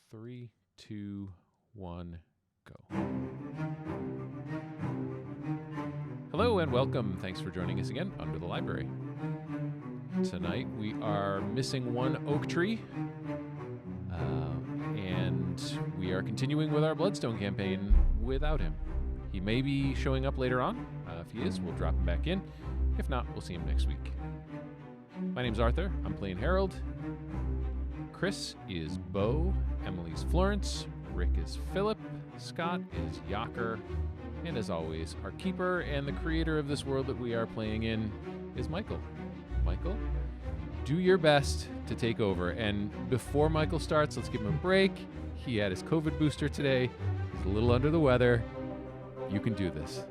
3, 2, 1, go. Hello and welcome. Thanks for joining us again under the library. Tonight we are missing one oak tree, and we are continuing with our Bloodstone campaign without him. He may be showing up later on. If he is, we'll drop him back in. If not, we'll see him next week. My name's Arthur. I'm playing Gerald. Chris is Beau. Emily's Florence. Rick is Philip. Scott is Yaker. And as always, our keeper and the creator of this world that we are playing in is Michael. Michael, do your best to take over. And before Michael starts, let's give him a break. He had his COVID booster today. He's a little under the weather. You can do this.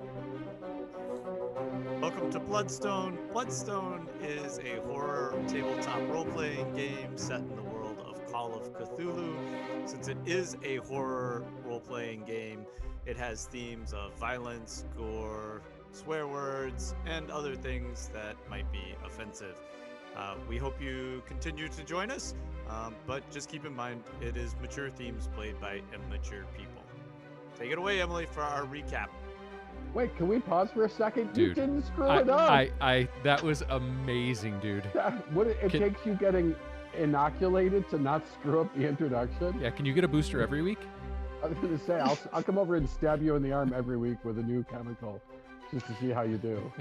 Welcome to Bloodstone. Bloodstone is a horror tabletop role-playing game set in the world of Call of Cthulhu. Since it is a horror role-playing game, it has themes of violence, gore, swear words, and other things that might be offensive. We hope you continue to join us, but just keep in mind it is mature themes played by immature people. Take it away, Emily, for our recap. Wait, can we pause for a second? Dude, you didn't screw it up. That was amazing, dude. It takes you getting inoculated to not screw up the introduction. Yeah, can you get a booster every week? I was going to say, I'll come over and stab you in the arm every week with a new chemical, just to see how you do.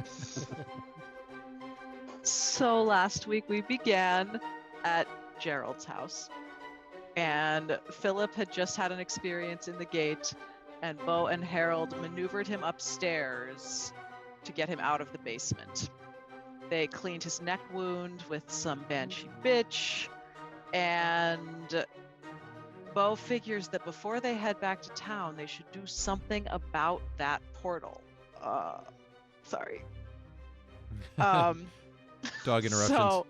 So last week we began at Gerald's house, and Philip had just had an experience in the gate, and Beau and Gerald maneuvered him upstairs to get him out of the basement. They cleaned his neck wound with some banshee bitch, and Beau figures that before they head back to town, they should do something about that portal. Sorry. Dog interruptions. So,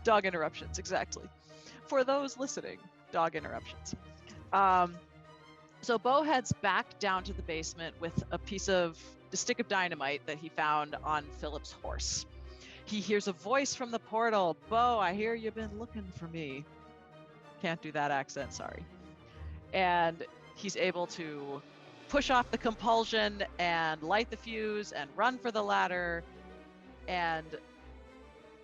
dog interruptions, exactly. For those listening, dog interruptions. So Beau heads back down to the basement with a stick of dynamite that he found on Philip's horse. He hears a voice from the portal. Beau, I hear you've been looking for me. Can't do that accent, sorry. And he's able to push off the compulsion and light the fuse and run for the ladder. And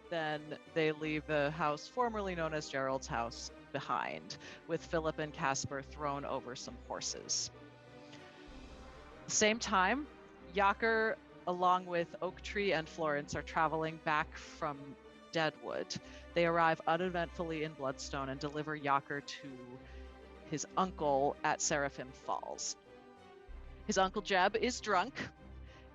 then they leave the house formerly known as Gerald's house behind, with Philip and Caspar thrown over some horses. Same time, Yaker, along with Oak Tree and Florence, are traveling back from Deadwood. They arrive uneventfully in Bloodstone and deliver Yaker to his uncle at Seraphim Falls. His uncle Jeb is drunk,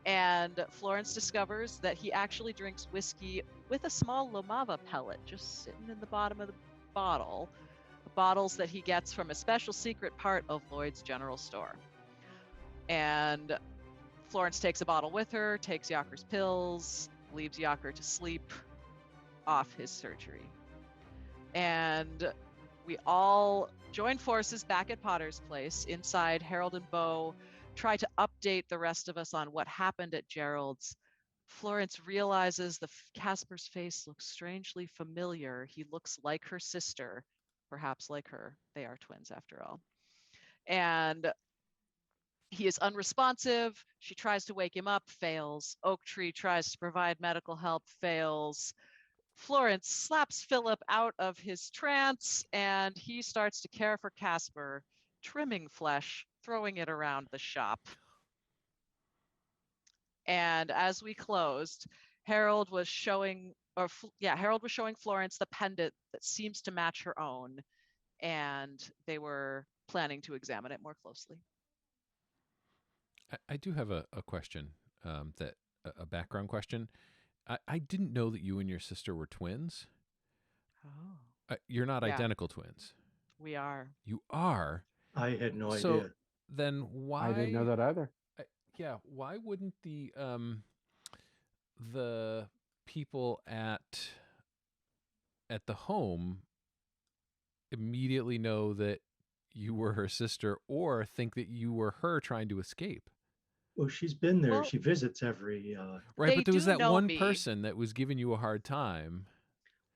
and Florence discovers that he actually drinks whiskey with a small Lomava pellet just sitting in the bottom of the bottles that he gets from a special secret part of Lloyd's General Store. And Florence takes a bottle with her, takes Yaker's pills, leaves Yaker to sleep off his surgery. And we all join forces back at Potter's place. Inside, Gerald and Beau try to update the rest of us on what happened at Gerald's. Florence realizes Caspar's face looks strangely familiar. He looks like her sister, perhaps like her. They are twins after all. And he is unresponsive. She tries to wake him up, fails. Oak Tree tries to provide medical help, fails. Florence slaps Philip out of his trance, and he starts to care for Caspar, trimming flesh, throwing it around the shop. And as we closed, Gerald was showing Florence the pendant that seems to match her own, and they were planning to examine it more closely. I do have a question, a background question. I didn't know that you and your sister were twins. Oh. You're not Yeah. identical twins. We are. You are? I had no So idea. then why? I didn't know that either. Why wouldn't the people at the home immediately know that you were her sister or think that you were her trying to escape? Well, she's been there. Well, she visits every. Right, They but there was do that know one me. person that was giving you a hard time.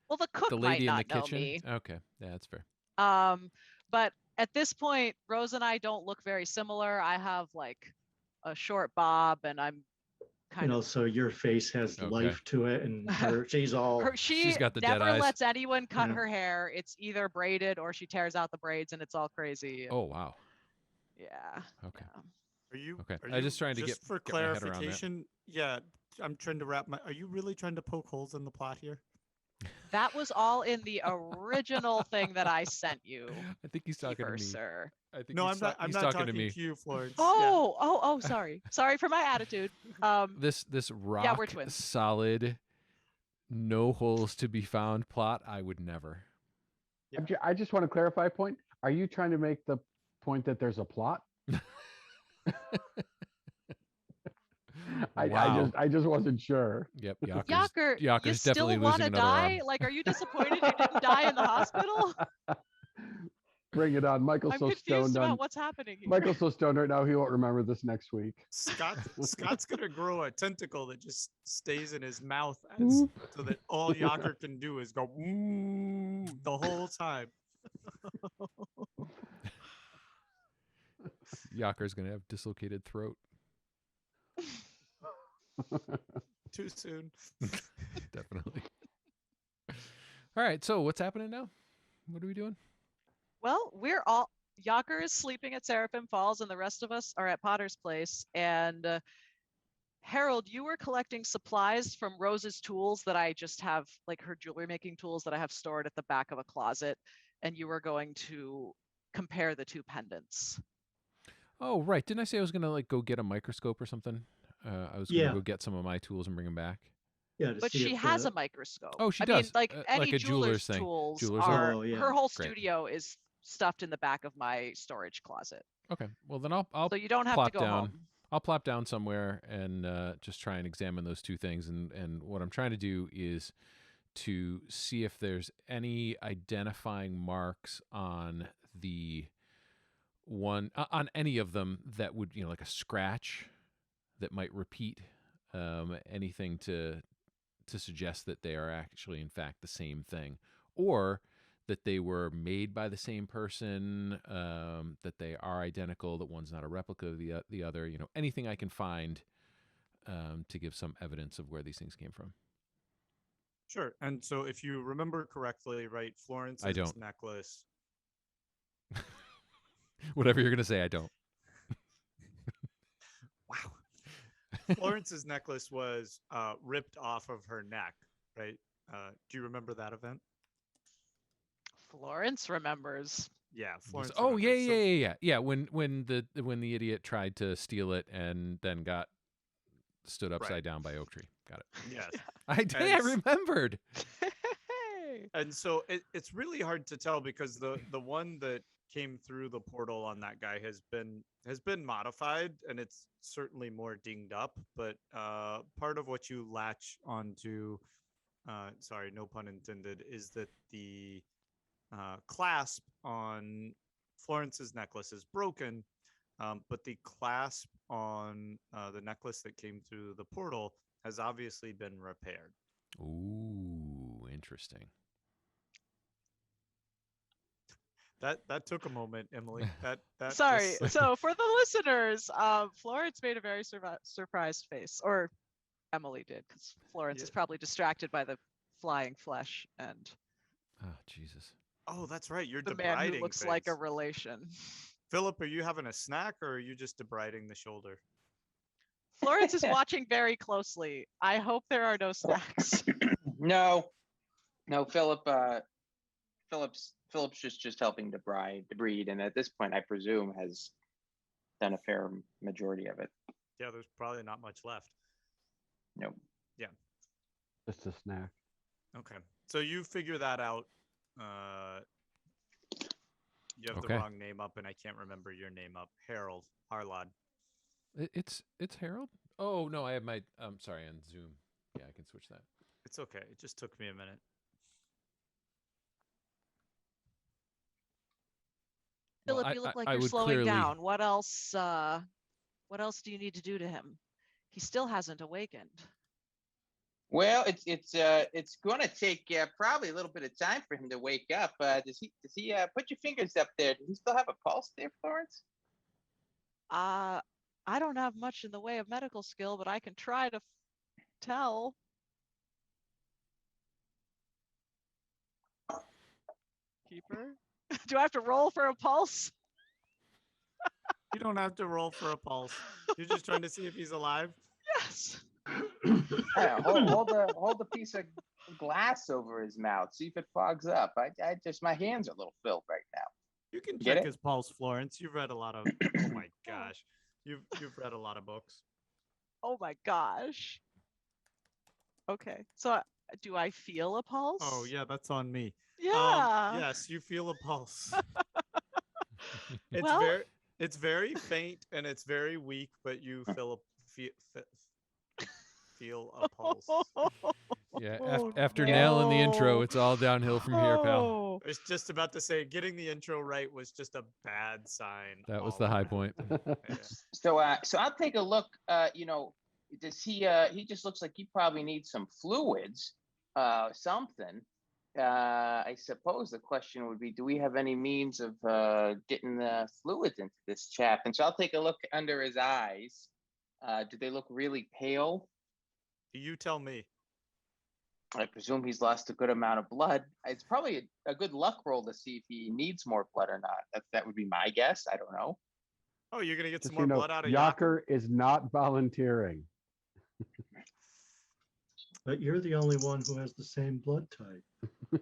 Well, the cook The might lady in the not know kitchen. me. Okay, yeah, that's fair. But at this point, Rose and I don't look very similar. I have like a short bob, and I'm kind And of also your face has Okay. life to it, and she's all. she got the dead never eyes. lets anyone cut Yeah. her hair. It's either braided or she tears out the braids, and it's all crazy. Oh wow. Yeah. Okay. Yeah. Are you? Okay. Are I'm you, just trying to just get for my head around that. clarification. Yeah, I'm trying to wrap my. Are you really trying to poke holes in the plot here? That was all in the original thing that I sent you, I think he's talking to Kiefer, me. sir. I think No, he's I'm he's not talking to me. you, Florence. Oh, sorry. Sorry for my attitude. This we're rock twins. solid, no holes to be found plot. I would never. Yeah. I just want to clarify a point. Are you trying to make the point that there's a plot? Wow. I just wasn't sure. Yep. Yaker, you Yaker's still definitely want losing to another die? arm. Like, are you disappointed you didn't die in the hospital? Bring it on. Michael's I'm so confused stoned about on. what's happening here. Michael's so stoned right now he won't remember this next week. Scott's gonna grow a tentacle that just stays in his mouth, so that all Yaker can do is go the whole time. Yaker's gonna have dislocated throat. Too soon. Definitely. All right. So what's happening now? What are we doing? Well, Yaker is sleeping at Seraphim Falls, and the rest of us are at Potter's Place. And Harold, you were collecting supplies from Rose's tools that I just have, like her jewelry making tools that I have stored at the back of a closet. And you were going to compare the two pendants. Oh, right. Didn't I say I was gonna like go get a microscope or something? I was gonna Yeah. go get some of my tools and bring them back. Yeah, to But see she if has the- a microscope. Oh, she I does. mean, like any like a jeweler's thing. tools Jeweler's are. Oh, yeah. Her whole Great. studio is stuffed in the back of my storage closet. Okay. Well, then I'll So you don't have to plop go down. home. I'll plop down somewhere and just try and examine those two things. And what I'm trying to do is to see if there's any identifying marks on the one on any of them that would, like a scratch that might repeat, anything to suggest that they are actually in fact the same thing, or that they were made by the same person, that they are identical, that one's not a replica of the other, anything I can find to give some evidence of where these things came from. Sure. And so, if you remember correctly, right, Florence's I don't. necklace. Whatever you're going to say, I don't. Wow. Florence's necklace was ripped off of her neck, right? Do you remember that event? Florence remembers. Yeah, Florence. Oh, yeah, remembers. yeah, yeah, yeah. When the idiot tried to steal it and then got stood upside down by Oak Tree. Got it. Yes. I remembered. And so it's really hard to tell because the one that came through the portal on that guy has been modified, and it's certainly more dinged up. But part of what you latch onto, sorry, no pun intended, is that the clasp on Florence's necklace is broken, but the clasp on the necklace that came through the portal has obviously been repaired. Ooh, interesting. That took a moment, Emily. That Sorry. was- So for the listeners, Florence made a very surprised face, or Emily did, because Florence is probably distracted by the flying flesh and Oh, Jesus. Oh, that's right. You're the man debriding who looks like a things. relation. Philip, are you having a snack or are you just debriding the shoulder? Florence is watching very closely. I hope there are no snacks. No, Philip's just helping to breed, and at this point, I presume has done a fair majority of it. Yeah, there's probably not much left. Nope. Just a snack. Okay. So you figure that out. You have Okay. the wrong name up, and I can't remember your name up. Harold Harlod. It's Harold? Oh, no, I have my sorry, on Zoom. Yeah, I can switch that. It's okay. It just took me a minute. Well, Philip, you look like I you're would slowing clearly- down. What else do you need to do to him? He still hasn't awakened. Well, it's going to take probably a little bit of time for him to wake up. Does he put your fingers up there? Does he still have a pulse there, Florence? I don't have much in the way of medical skill, but I can try to tell. Keeper? Do I have to roll for a pulse? You don't have to roll for a pulse. You're just trying to see if he's alive. Yes. Yeah, hold the piece of glass over his mouth. See if it fogs up. I just my hands are a little filled right now. You can Get check it? his pulse, Florence. You've read a lot of. Oh my gosh, you've read a lot of books. Oh my gosh. Okay. So do I feel a pulse? Oh yeah, that's on me. Yeah. Yes, you feel a pulse. Well- It's very faint and it's very weak, but you feel a pulse. Yeah, Oh, after nailing the intro, no. it's all downhill from here, pal. Oh. I was just about to say, getting the intro right was just a bad sign. That was all the high around. point. Yeah. So I'll take a look. Does he? He just looks like he probably needs some fluids, something. I suppose the question would be, do we have any means of getting the fluids into this chap? And so I'll take a look under his eyes. Do they look really pale? You tell me. I presume he's lost a good amount of blood. It's probably a good luck roll to see if he needs more blood or not. That would be my guess. I don't know. Oh, you're gonna get Just some so you more know, blood out of Yaker is not volunteering. But you're the only one who has the same blood type.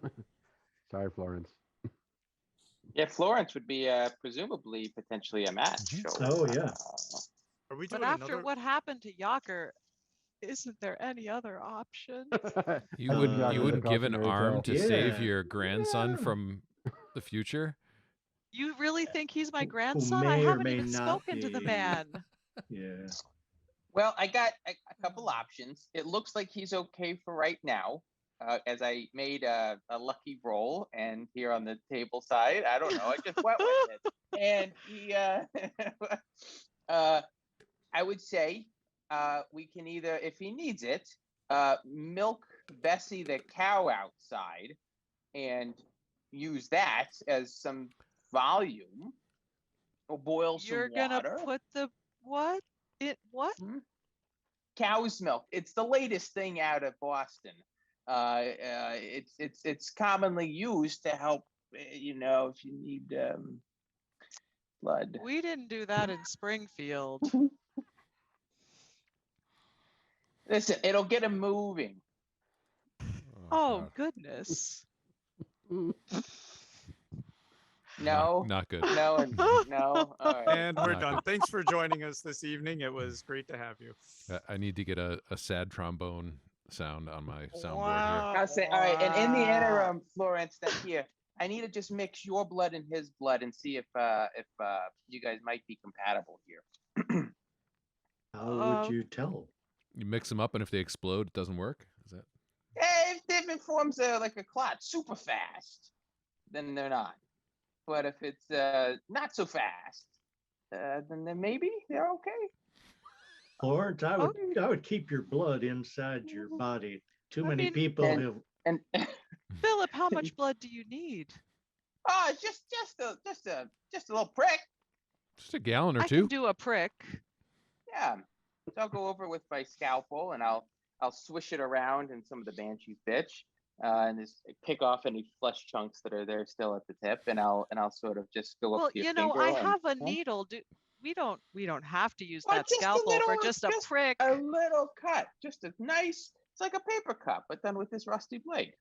Sorry, Florence. Yeah, Florence would be presumably potentially a match. So, Oh, yeah. Are we But doing after another? what happened to Yaker, isn't there any other option? You I think wouldn't Yaker's you a wouldn't give an cautionary arm tale. to save Yeah. your grandson Yeah. from the future? You really think he's my Who grandson? I may or haven't may even not spoken to the be. man. Yeah. well, I got a couple options. It looks like he's okay for right now. As I made a lucky roll, and here on the table side, I don't know, I just went with it. And he, I would say, we can either, if he needs it, milk Bessie the cow outside, and use that as some volume, or boil some You're gonna water. put the what? What? Cow's milk. It's the latest thing out of Boston. It's commonly used to help. If you need blood. We didn't do that in Springfield. Listen, it'll get him moving. Oh God. goodness. No, Not good. no, and no. All right. And we're Not done. good. Thanks for joining us this evening. It was great to have you. I need to get a sad trombone sound on my soundboard Wow. I'll say, all right. And in the interim, Florence, that here, I need to just mix your blood and his blood and see if you guys might be compatible here. How would you tell? here. You mix them up, and if they explode, it doesn't work. Is that? If it forms like a clot super fast, then they're not. But if it's not so fast, then maybe they're okay. Florence, I would keep your blood inside your body. Too I many mean- people And- have. And Philip, how much blood do you need? just a little prick. Just a gallon or I two. can do a prick. Yeah. So I'll go over with my scalpel and I'll swish it around in some of the Banshee's bitch, and just pick off any flesh chunks that are there still at the tip, and I'll sort of just go Well, up to your you know, finger I and- have a Huh? needle. We don't have to use Well, that just a scalpel for little- just a just prick. A little cut, just a nice. It's like a paper cut, but done with this rusty blade.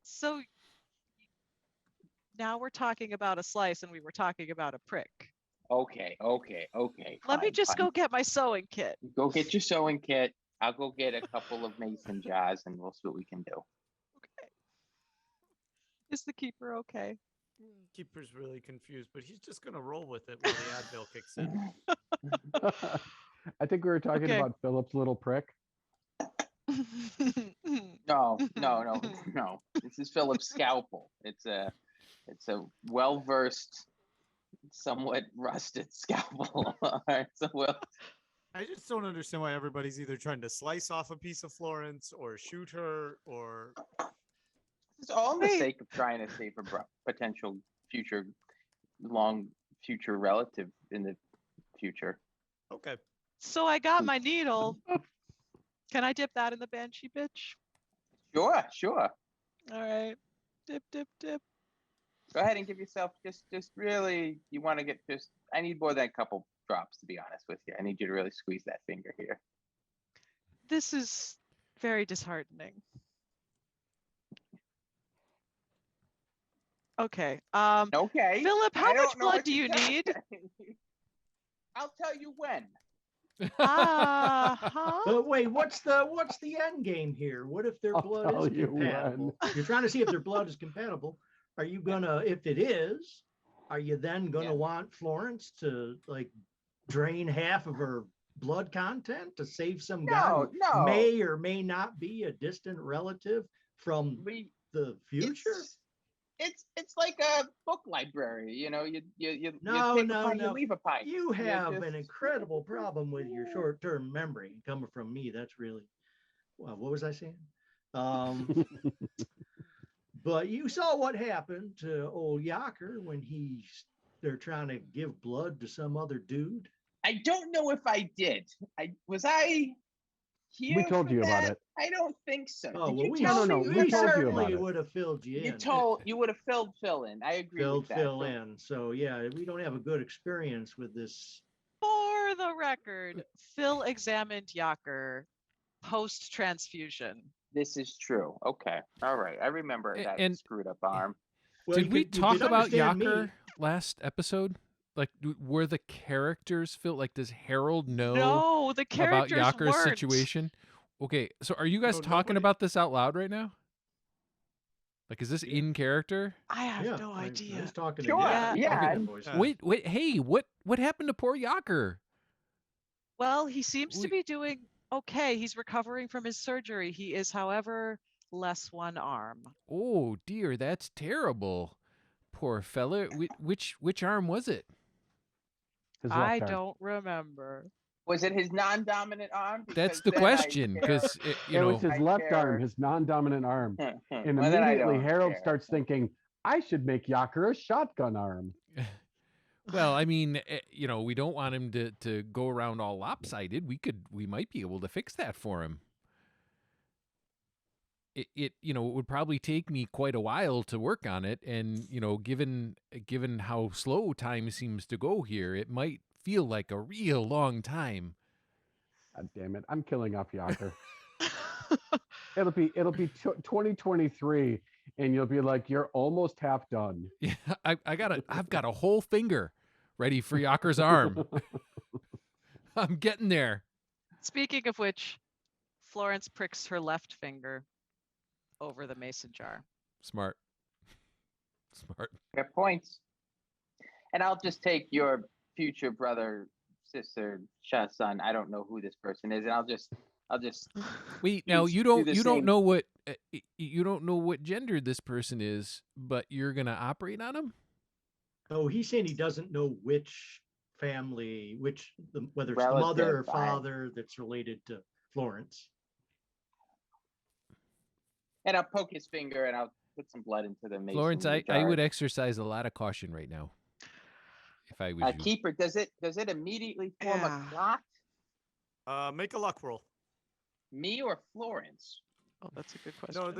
So now we're talking about a slice and we were talking about a prick. Okay. Let me fine, just fine. go get my sewing kit. Go get your sewing kit. I'll go get a couple of mason jars, and we'll see what we can do. Okay. Is the keeper okay? Keeper's really confused, but he's just gonna roll with it while the Advil kicks in. I think we were talking Okay. about Philip's little prick. No. This is Philip's scalpel. It's a well-versed, somewhat rusted scalpel. All right, so I just don't understand why everybody's either trying to slice off a piece of Florence or shoot her or. It's all in the Wait. sake of trying to save a potential future, long future relative in the future. Okay. So I got my needle. Can I dip that in the banshee bitch? Sure. All right. Dip, dip, dip. Go ahead and give yourself just really. You want to get just. I need more than a couple drops, to be honest with you. I need you to really squeeze that finger here. This is very disheartening. Okay. Okay. Philip, how I much don't know blood what do you to need? say. I'll tell you when. Huh? But wait, what's the end game here? What if their I'll blood tell is you compatible? You're trying to see if their blood is compatible. Are you gonna, if it is, are you then gonna Yeah. want Florence to like drain half of her blood content to save some guy who No. may or may not be a distant relative from We the future? It's like a book library, you know. You No, take no, a pint, no. you leave a pint. You have just- an incredible problem with your short-term memory coming from me. That's really, well, what was I saying? But you saw what happened to old Yacker when they're trying to give blood to some other dude. I don't know if I did. Was I here? We told for you about that? it. I don't think so. Oh, Did well, you we, tell No, me? we we told you about certainly it. would have filled you in. You would have filled Phil in. I agree Filled with that. Phil in. So yeah, we don't have a good experience with this. For the record, Phil examined Yacker post transfusion. This is true. Okay. All right. I remember that And- screwed up arm. Well, Did you we could- you talk could about understand me. Yacker last episode? Like, were the characters feel like, does Harold know No, the about characters Yacker's weren't. situation? Okay, so are you guys No, talking nobody- about this out loud right now? Like, is this Yeah. in character? I have Yeah, no I idea. was talking Sure, to Yacker. yeah. I'll get that voice. Wait, hey, what happened to poor Yacker? Well, he seems to We- be doing okay. He's recovering from his surgery. He is, however, less one arm. Oh dear, that's terrible. Poor fella. Which arm was it? His I left arm. don't remember. Was it his non-dominant arm? That's Because the then I question, care. because you It know. was his I left care. arm, his non-dominant arm. And Well, then I immediately don't Harold care. starts thinking, I should make Yacker a shotgun arm. Well, I mean, you know, we don't want him to go around all lopsided. We might be able to fix that for him. It you know, it would probably take me quite a while to work on it, and you know, given how slow time seems to go here, it might feel like a real long time. God damn it. I'm killing off Yacker. It'll be 2023 and you'll be like, you're almost half done. Yeah, I've got a whole finger ready for Yacker's arm. I'm getting there. Speaking of which, Florence pricks her left finger over the mason jar. Smart. Fair points. And I'll just take your future brother, sister, son. I don't know who this person is, and I'll just Wait, now Please you do don't the you don't same. know what you don't know what gender this person is, but you're gonna operate on him. Oh, he's saying he doesn't know which family, whether it's the mother or Relative, I- father that's related to Florence. and I'll poke his finger and I'll put some blood into the mason Florence, I jar. would exercise a lot of caution right now. If I was you. Keeper, does it immediately form Yeah. a clot? Make a luck roll. Me or Florence? Oh, that's a good question. No,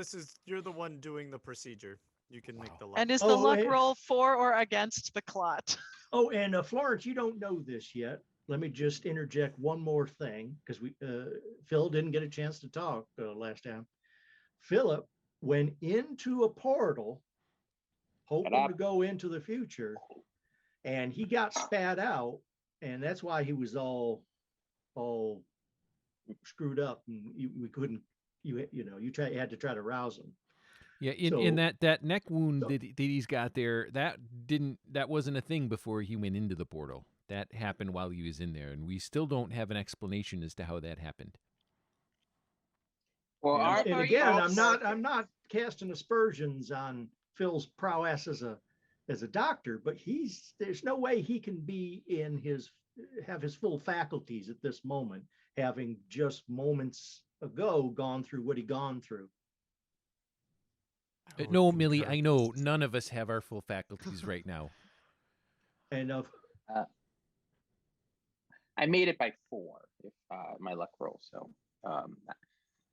you're the one doing the procedure. You can make the luck. And is the Oh, luck hey. roll for or against the clot? Oh, and Florence, you don't know this yet. Let me just interject one more thing because Phil didn't get a chance to talk last time. Philip went into a portal, hoping to go into the future, and he got spat out, and that's why he was all screwed up, and we couldn't. You had to try to rouse him. Yeah, in So- that neck wound that he's got there, that wasn't a thing before he went into the portal. That happened while he was in there, and we still don't have an explanation as to how that happened. Well, And again, I'm not casting aspersions on Phil's prowess as a as a doctor, but there's no way he can be have his full faculties at this moment, having just moments ago gone through what he gone through. I would No, Millie, concur I with know this. none of us have our full faculties right now. And I made it by 4 if my luck rolls. So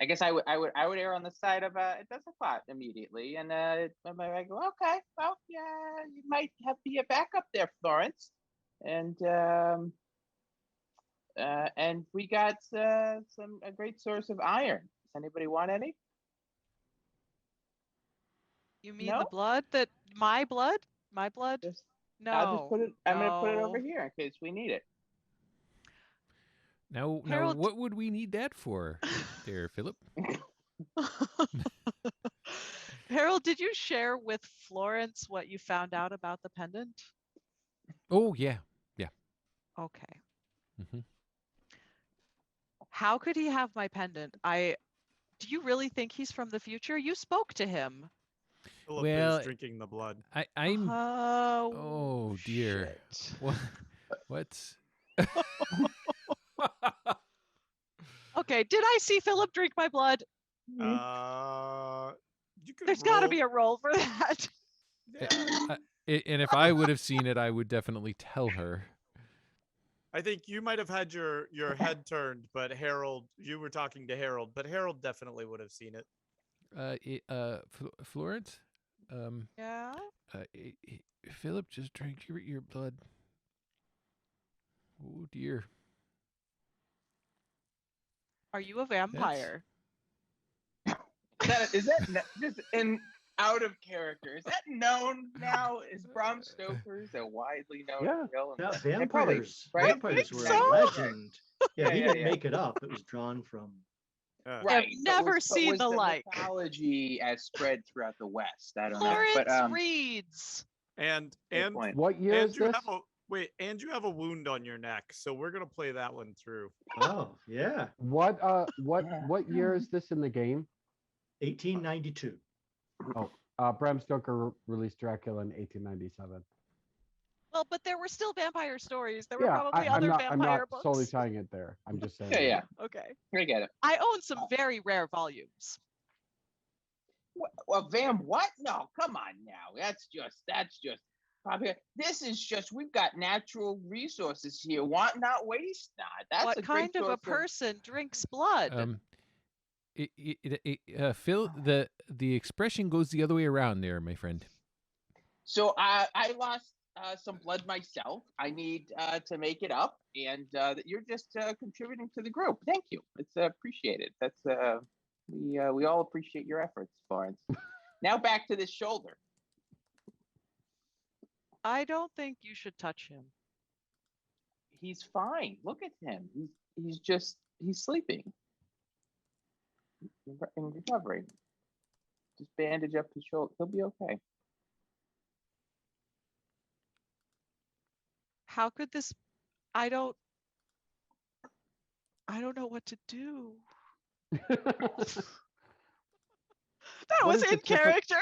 I guess I would err on the side of it doesn't plot immediately, and I go, okay, well, yeah, you might have to be a backup there, Florence, and we got a great source of iron. Does anybody want any? You mean No? the blood that my blood? My blood? Just, No. I'll just put it. I'm gonna put it over no. here in case we need it. Now, Harold- what would we need that for, there, Philip? Harold, did you share with Florence what you found out about the pendant? Oh, yeah. Okay. Mhm. How could he have my pendant? Do you really think he's from the future? You spoke to him. Philip Well, is drinking the blood. I'm. Oh, Oh dear. shit. What's? Okay, did I see Philip drink my blood? You could There's got to roll- be a roll for that. Yeah, And if I would have seen it, I would definitely tell her. I think you might have had your head turned, but Harold, you were talking to Harold, but Harold definitely would have seen it. Florence. Yeah. Philip just drank your blood. Oh dear. Are you a vampire? Is that just out of character? Is that known now? Is Bram Stoker's a widely known Yeah. tale? now, They probably- vampires, right? vampires were so. a legend. Yeah, he Yeah, didn't yeah. make it up. It was drawn from. Right. I've never seen the like. Mythology as spread throughout the West. I don't Florence know. But reads. And good point. What year and is you this? have and you have a wound on your neck, so we're gonna play that one through. Oh, yeah. What Yeah. what year is this in the game? 1892. Bram Stoker released Dracula in 1897. Well, but there were still vampire stories. There were Yeah, probably I'm other not vampire I'm not solely books. tying it there. I'm just saying. Yeah. Okay. I get it. I own some very rare volumes. Well, what? No, come on now. That's just probably. This is just we've got natural resources here. Want not waste not. That's What a kind great of a source person drinks blood? Phil, the expression goes the other way around there, my friend. So I lost some blood myself. I need to make it up, and you're just contributing to the group. Thank you. It's appreciated. That's we all appreciate your efforts, Florence. Now back to this shoulder. I don't think you should touch him. He's fine. Look at him. He's sleeping and recovering. Just bandage up his shoulder. He'll be okay. How could this? I don't know what to do. That What was is the in character.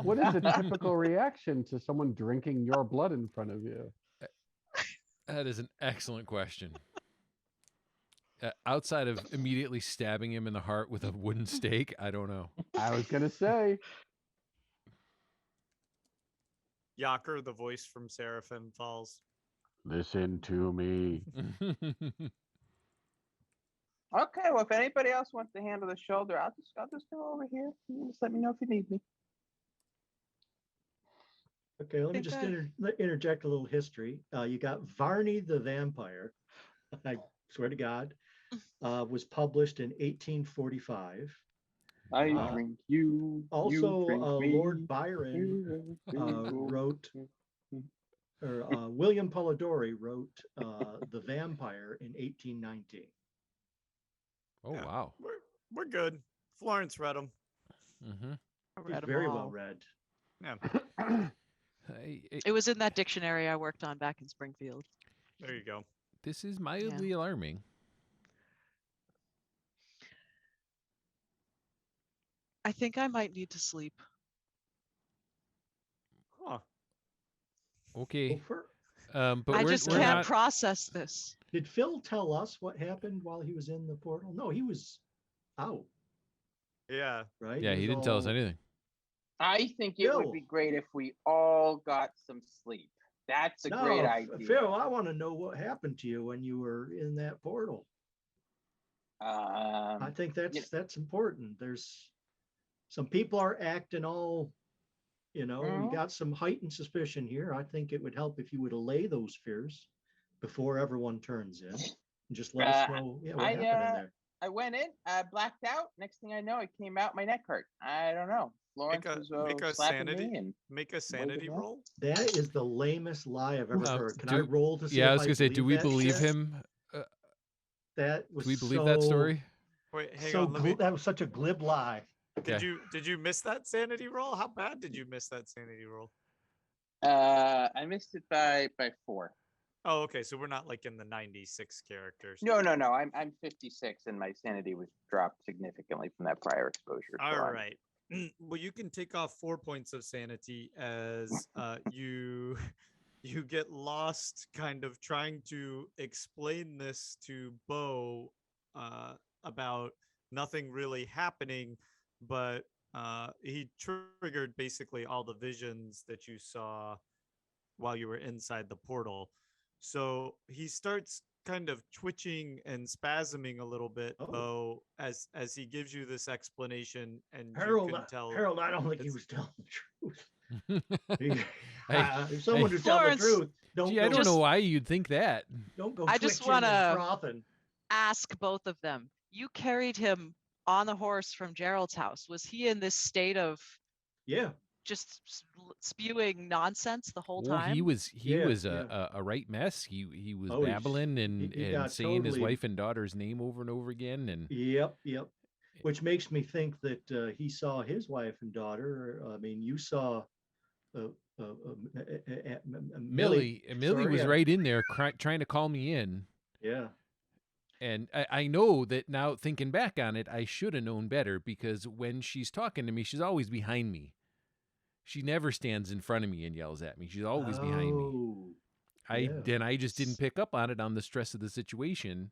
What is the typical reaction to someone drinking your blood in front of you? That is an excellent question. Outside of immediately stabbing him in the heart with a wooden stake, I don't know. I was gonna say. Yaker, the voice from Seraphim Falls. Listen to me. Okay, well, if anybody else wants to handle the shoulder, I'll just go over here. You just let me know if you need me. Okay, let me Think just I- interject a little history. You got Varney the Vampire, I swear to God, was published in 1845. I Uh, drink you. Also, you drink me. Lord Byron wrote, or William Polidori wrote The Vampire in 1819. Oh, Yeah. wow. We're good. Florence read them. Mm-hmm. I He's read 'em very all. well read. Yeah, It was in that dictionary I worked on back in Springfield. there you go. This is mildly alarming. I think I might need to sleep. Huh. Okay. But I we're, just we're can't not. process this. Did Phil tell us what happened while he was in the portal? No, he was out, Yeah. right? Yeah, he didn't tell us all- anything. I think it would Phil. be great if we all got some sleep. That's a great No, idea. Phil, I want to know what happened to you when you were in that portal. I think that's important. There's some people are acting all, you Mhm. got some heightened suspicion here. I think it would help if you would allay those fears before everyone turns in and just let us know, what happened in there. I went in, I blacked out. Next thing I know, I came out, my neck hurt. I don't know. Florence was slapping me and Make a sanity back. roll. That is the lamest lie I've ever heard. Can I do- roll to see Yeah, if I was gonna say, do we that believe shit? him? That was Do we believe that story? Wait, hang on. that was such a glib lie. Did you miss that sanity roll? How bad did you miss that sanity roll? I missed it by 4. Oh, okay. So we're not like in the 96 characters. No. I'm 56 and my sanity was dropped significantly from that prior exposure. So All right. Well, you can take off 4 points of sanity as you get lost kind of trying to explain this to Beau about nothing really happening, but he triggered basically all the visions that you saw while you were inside the portal. So he starts kind of twitching and spasming a little bit, Beau, as he gives you this explanation, and Harold, you can tell. Harold, I don't think he was telling the truth. Hey, if someone who's telling the Florence, truth, don't. Gee, go, I don't know why you'd think that. Don't go. I just twitching and wanna- frothing. Ask both of them. You carried him on the horse from Gerald's house. Was he in this state of Yeah. just spewing nonsense the whole time? He was Yeah, a right mess. He was Oh, babbling and he got saying his totally- wife and daughter's name over and over again. And Yep. Which makes me think that he saw his wife and daughter. I mean, you saw Millie sorry, was yeah. right in there trying to call me in. Yeah. And I know that now, thinking back on it, I should have known better, because when she's talking to me, she's always behind me. She never stands in front of me and yells at me. She's always behind me. I just didn't pick up on it on the stress of the situation.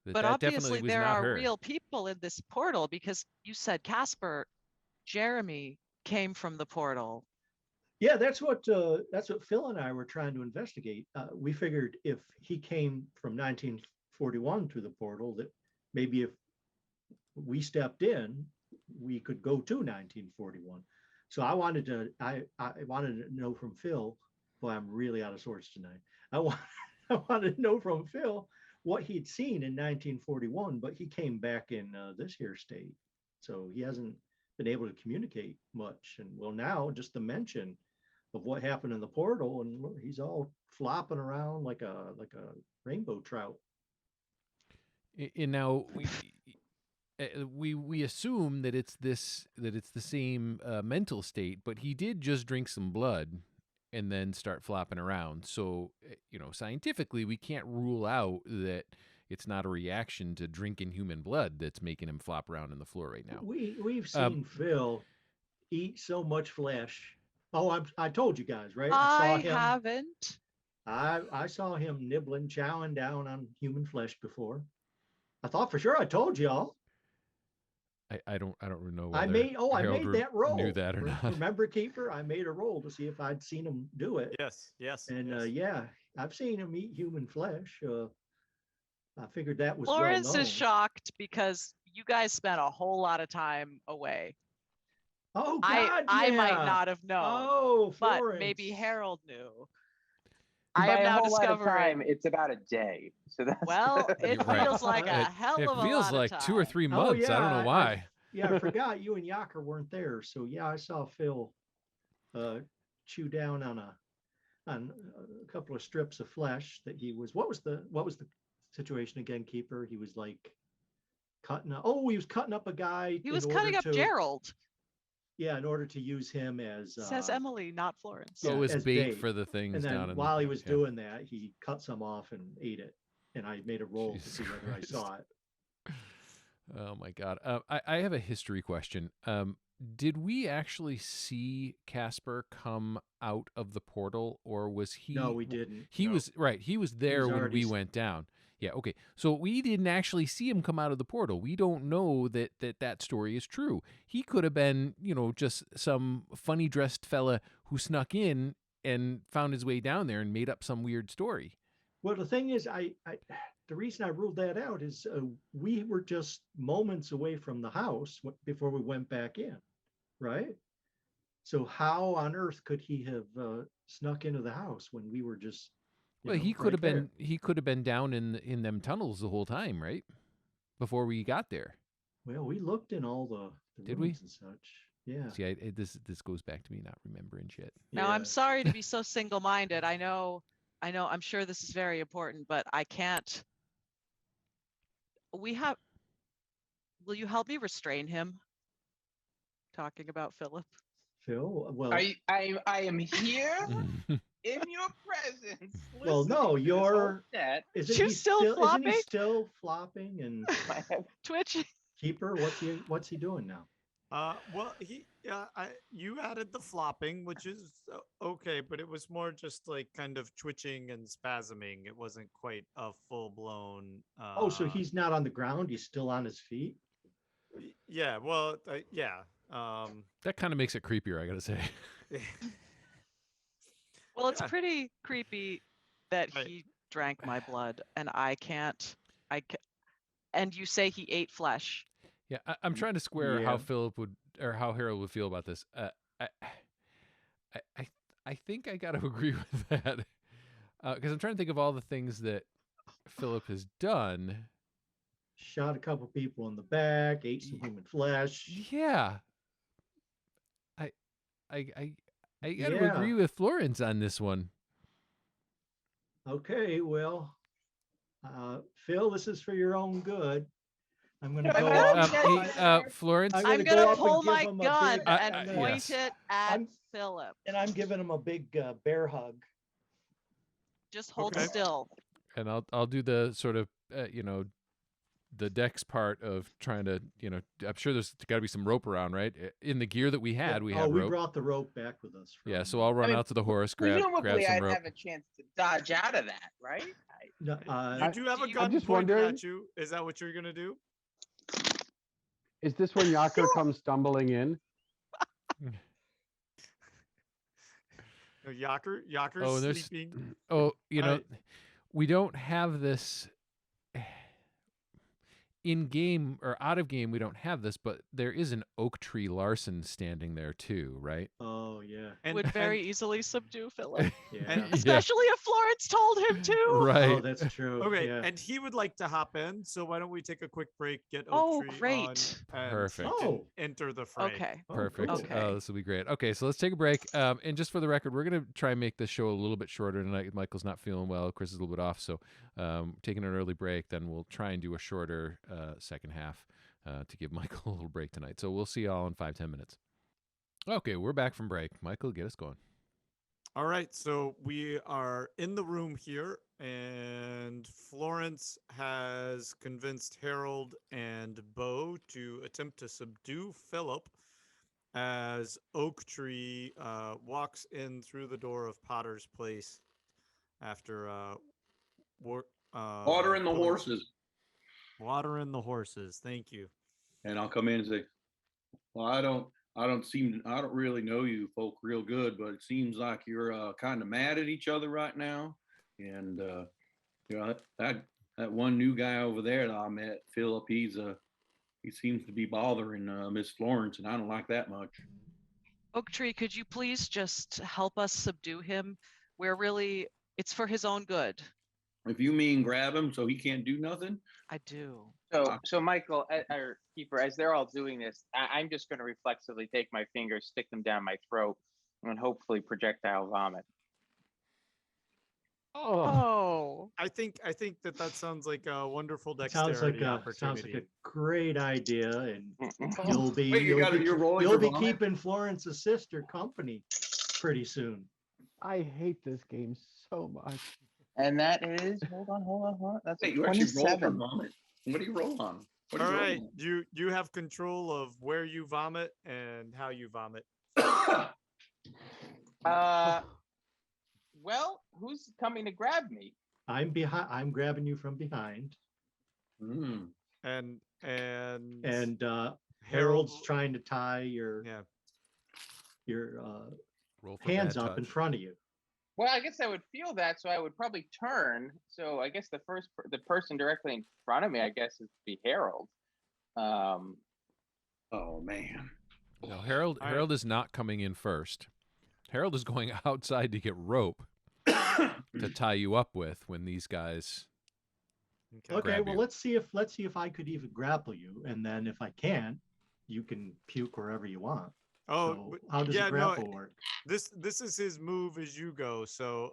But that obviously definitely was there not are her. real people in this portal, because you said Caspar, Jeremy came from the portal. Yeah, that's what Phil and I were trying to investigate. We figured if he came from 1941 through the portal, that maybe if we stepped in, we could go to 1941. So I wanted to know from Phil. Boy, I'm really out of sorts tonight. I wanted to know from Phil what he'd seen in 1941, but he came back in this here state, so he hasn't been able to communicate much. And well, now just the mention of what happened in the portal, and he's all flopping around like a rainbow trout. And now we assume that it's the same mental state, but he did just drink some blood and then start flopping around. So scientifically, we can't rule out that it's not a reaction to drinking human blood that's making him flop around on the floor right now. We've seen Phil eat so much flesh. Oh, I told you guys, right? I haven't. I saw him nibbling, chowing down on human flesh before. I thought for sure I told y'all. I don't know. I made that roll. Knew that or not? Remember, Keeper? I made a roll to see if I'd seen him do it. Yes. And yeah, I've seen him eat human flesh. I figured that was Florence well known. is shocked because you guys spent a whole lot of time away. Oh God, I might not have known. Oh, but Florence. maybe Harold knew. By I am a now whole lot of discovering. time, it's about a day. So that's Well, it You're right. feels like a hell It of a lot feels of like time. 2 or 3 Oh, months. I yeah, don't know why. Yeah, I forgot you and Yaker weren't there. So yeah, I saw Phil chew down on a couple of strips of flesh that he was. What was the situation again, Keeper? He was like cutting up. Oh, he was cutting up a guy. He was cutting up Gerald. Yeah, in order to use him as Says Emily, not Florence. So it was as bait for the things And down then in while the he was doing that, he cut some off and ate it. And I made a roll Jesus to see whether Christ. I saw it. Oh my God. I have a history question. did we actually see Caspar come out of the portal, or was he? No, we didn't. He No. was right. He was there when already we s- went down. Yeah. Okay. So we didn't actually see him come out of the portal. We don't know that story is true. He could have been, just some funny dressed fella who snuck in and found his way down there and made up some weird story. Well, the thing is, the reason I ruled that out is we were just moments away from the house before we went back in, right? So how on earth could he have snuck into the house when we were just, Well, he could right have there? been. He could have been down in them tunnels the whole time, right? Before we got there. Well, we looked in all the Did we? rooms and such. Yeah. See, this goes back to me not remembering shit. Now, I'm Yeah. sorry to be so single-minded. I know, I'm sure this is very important, but I can't. Will you help me restrain him? Talking about Philip. Phil, well, I am here in your presence. well, listening no, to this you're. whole chat. Isn't You he still isn't he flopping? still flopping? And I have Twitch. Keeper, what's he doing now? Well, you added the flopping, which is okay, but it was more just like kind of twitching and spasming. It wasn't quite a full blown. Oh, so he's not on the ground. He's still on his feet. Yeah. Well, yeah. That kind of makes it creepier, I gotta say. Well, it's Yeah. pretty creepy that Right. he drank my blood, and I can't. And you say he ate flesh. Yeah, I'm trying to square how Yeah. Philip would or how Harold would feel about this. I think I got to agree with that because I'm trying to think of all the things that Philip has done. Shot a couple people in the back, ate some human flesh. Yeah, I got to Yeah. agree with Florence on this one. Okay, well, Phil, this is for your own good. I'm going to go Oh, up. Hey, Florence. I'm I'm gonna gonna go up and pull give my him a gun big- and I'm point yes. it at I'm- Philip. And I'm giving him a big bear hug. Just hold Okay. still. And I'll do the sort of the dex part of trying to I'm sure there's got to be some rope around, right? In the gear that we had, we oh, had we rope. brought the rope back with us. Yeah, from- so I'll run mean, out to the horse, grab Presumably, some I'd rope. have a chance to dodge out of that, right? No, You do have a I'm gun just pointed wondering- at you. Is that what you're gonna do? Is this when Yaker comes stumbling in? No, Yaker's Oh, there's sleeping. oh, Alright. we don't have this in game or out of game. We don't have this, but there is an oak tree Larson standing there too, right? Oh, yeah. And, Would very easily subdue Philip, Yeah. And- especially if Florence told him to. Right. Oh, that's true. okay, Yeah. and he would like to hop in. So why don't we take a quick break, get Oh, Oak Tree on, great. and Perfect. he can Oh. enter the fray. Okay. Oh, Perfect. cool. Okay. Oh, this will be great. Okay, so let's take a break. And just for the record, we're gonna try and make this show a little bit shorter tonight. Michael's not feeling well. Chris is a little bit off, so taking an early break. Then we'll try and do a shorter second half to give Michael a little break tonight. So we'll see y'all in 5-10 minutes. Okay, we're back from break. Michael, get us going. All right, so we are in the room here, and Florence has convinced Harold and Beau to attempt to subdue Philip as Oak Tree walks in through the door of Potter's Place after Watering the horses. Watering the horses. Thank you. And I'll come in and say, well, I don't really know you folk real good, but it seems like you're kind of mad at each other right now. And that one new guy over there that I met, Philip, he seems to be bothering Miss Florence, and I don't like that much. Oak Tree, could you please just help us subdue him? It's for his own good. If you mean grab him so he can't do nothing, I do. So Michael, or Keeper, as they're all doing this, I'm just going to reflexively take my fingers, stick them down my throat, and hopefully projectile vomit. Oh, Oh. I think that sounds like a wonderful Sounds dexterity like opportunity. a great idea, and Mm-mm. you'll be Wait, you're rolling you'll for be vomit? keeping Florence's sister company pretty soon. I hate this game so much. And that is, hold on. That's hey, a you actually roll for 27. vomit. What do you roll on? What All is right, wrong? you have control of where you vomit and how you vomit. Well, who's coming to grab me? I'm behind. I'm grabbing you from behind, Mm. And and Harold's trying to tie your yeah. Roll for hands bad up in touch. front of you. Well, I guess I would feel that, so I would probably turn. So I guess the person directly in front of me, I guess, would be Harold. Oh man. No, Harold. All right. Harold is not coming in first. Harold is going outside to get rope to tie you up with when these guys. Okay. Okay, grab well you. let's see if I could even grapple you, and then if I can't, you can puke wherever you want. Oh, So but how does yeah, a grapple work? this is his move as you go. So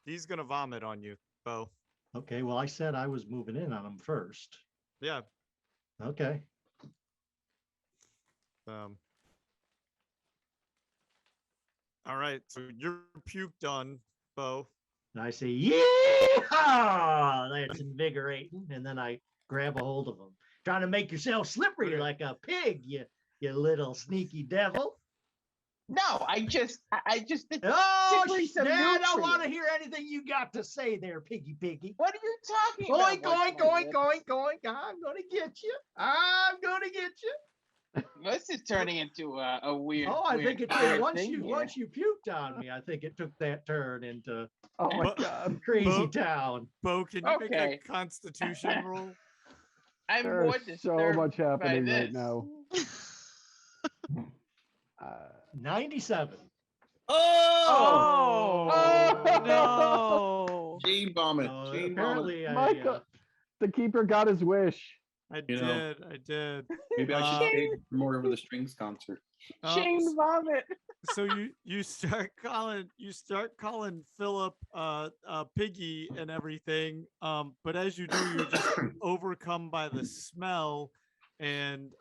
he's gonna vomit on you, Beau. Okay, well I said I was moving in on him first. Yeah. Okay. All right. So you're puke done, Beau. And I say, yeah, that's invigorating. And then I grab a hold of him, trying to make yourself slippery Okay. like a pig, you little sneaky devil. No, I just Oh, Tickling some I don't want to nutrients. hear anything you got to say there, piggy piggy. What are you talking Going, about? going, going, going, going. I'm going to get you. I'm going to get you. This is turning into a weird. Oh, I weird, think it weird did. Once thing you puked on me, I think it took that turn into Oh my But- god. crazy Beau- town. Beau, can you make a Okay. Constitution roll? I'm There more is so disturbed much by happening right this. now. 97. Oh! Oh no! Chain vomit. So Chain vomit. apparently, Michael, the keeper got his wish. I You know. did. Maybe I should stay for more of the strings concert. Chain vomit. So you start calling Philip Piggy and everything. But as you do, you're just overcome by the smell, and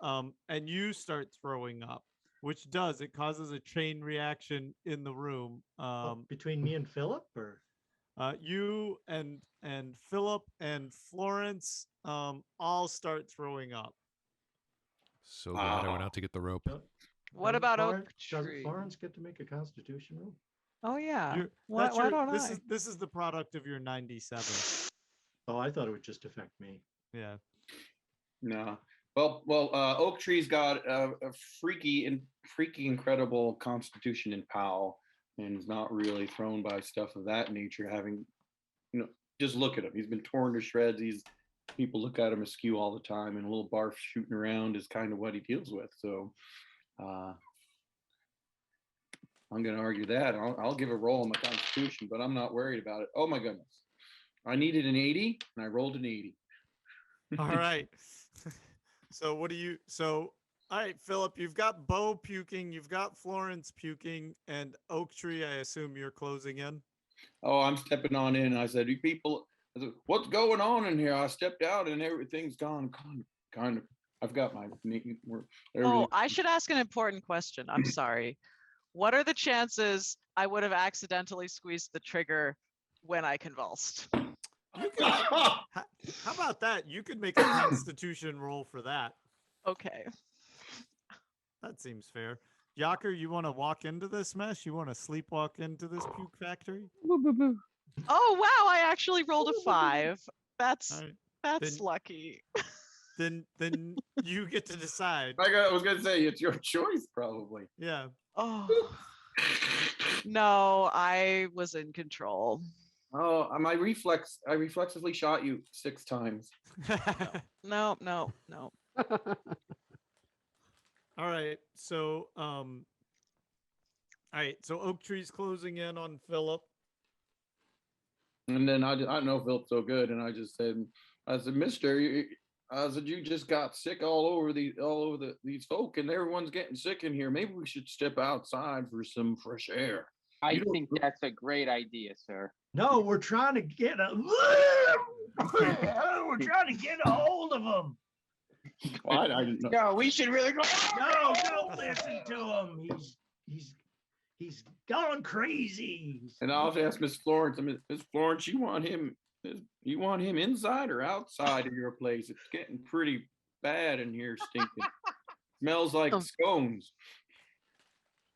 you start throwing up, which it causes a chain reaction in the room. Between me and Philip, or You and Philip and Florence all start throwing up. So glad I went out to get the rope. What doesn't about Florence, Oak doesn't Tree? Florence get to make a Constitution roll? Oh yeah. You're- Why, that's why your- don't this I? This is the product of your 97. Oh, I thought it would just affect me. Yeah. No. Well, Oak Tree's got a freaky incredible constitution in POW, and is not really thrown by stuff of that nature. Having, just look at him. He's been torn to shreds. People look at him askew all the time, and a little barf shooting around is kind of what he deals with. So, I'm going to argue that. I'll give a roll on my constitution, but I'm not worried about it. Oh my goodness. I needed an 80 and I rolled an 80. All right. So all right, Philip, you've got Beau puking, you've got Florence puking, and Oak Tree, I assume you're closing in. Oh, I'm stepping on in. I said, "You people, what's going on in here?" I stepped out and everything's gone kind of. I've got my Oh, I should ask an important question. I'm sorry. What are the chances I would have accidentally squeezed the trigger when I convulsed? How about that? You could make a Constitution roll for that. Okay. That seems fair. Yaker, you want to walk into this mess? You want to sleepwalk into this puke factory? Oh wow, I actually rolled a 5. That's All right. that's Then- lucky. Then you get to decide. I was gonna say it's your choice, probably. Yeah. Oh. No, I was in control. Oh, I reflexively shot you 6 times. No. All right. So Oak Tree's closing in on Philip. And then I don't know if Philip's so good, and I said, "Mister, you just got sick all over these folk, and everyone's getting sick in here. Maybe we should step outside for some fresh air." I You don't- think that's a great idea, sir. No, we're trying to get we're trying to get a hold of him. Well, I didn't know. No, we should really go. No, don't listen to him. He's gone crazy. And I'll ask Miss Florence. Miss Florence, you want him You want him inside or outside of your place? It's getting pretty bad in here, stinking. Smells like Um, scones.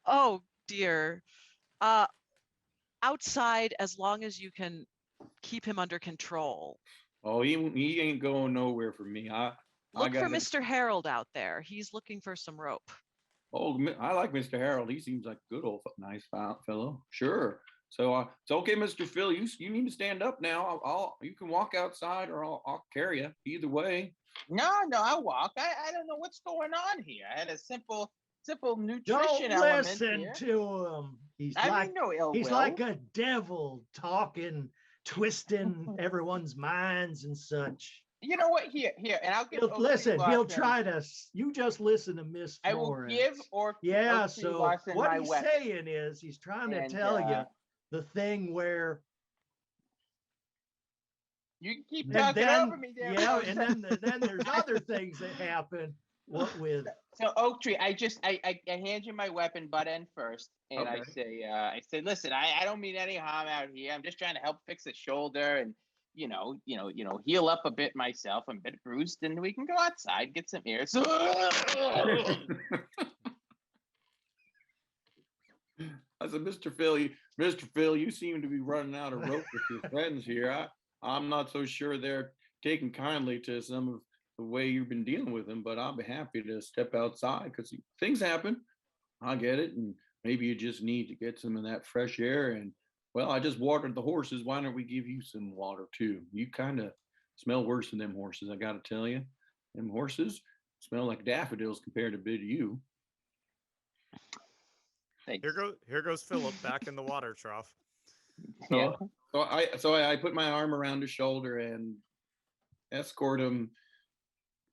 Oh dear. Uh, outside, as long as you can keep him under control. Oh, he ain't going nowhere for me. I Look for got it. Mr. Harold out there. He's looking for some rope. Oh, I like Mr. Harold. He seems like a good old nice fellow. Sure. So it's okay, Mr. Phil. You need to stand up now. You can walk outside, or I'll carry you. Either way. No, I'll walk. I don't know what's going on here. I had a simple nutrition Don't element listen here. to him. He's I like mean no ill he's will. like a devil talking, twisting everyone's minds and such. You know what? Here, and I'll give. He'll try to. You just listen to Miss I will Florence. give or Yeah. Oak Tree So Lawson what my he's weapon. saying is he's trying to tell you the thing where. You can keep And talking then, over me there. yeah, Beau. and then there's other things that happen. What with? So Oak Tree, I hand you my weapon butt end first, and Okay. I say, listen, I don't mean any harm out here. I'm just trying to help fix the shoulder and heal up a bit myself. I'm a bit bruised, and we can go outside, get some air. So, I said, Mr. Phil, you seem to be running out of rope with your friends here. I'm not so sure they're taking kindly to some of the way you've been dealing with them, but I'll be happy to step outside because things happen. I get it. And maybe you just need to get some of that fresh air. And well, I just watered the horses. Why don't we give you some water too? You kind of smell worse than them horses, I got to tell you. Them horses smell like daffodils compared to bit of you. thanks. Here goes Philip back in the water trough. Yeah. So I put my arm around his shoulder and escort him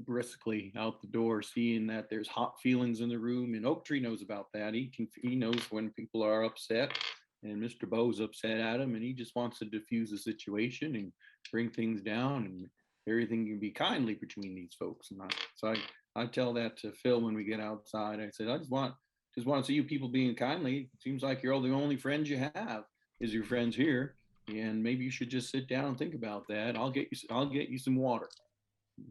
briskly out the door, seeing that there's hot feelings in the room. And Oak Tree knows about that. He knows when people are upset, and Mr. Beau's upset at him, and he just wants to diffuse the situation and bring things down, and everything can be kindly between these folks. And I tell that to Phil when we get outside. I said, I just want to see you people being kindly. It seems like you're all the only friends you have is your friends here, and maybe you should just sit down and think about that. I'll get you some water.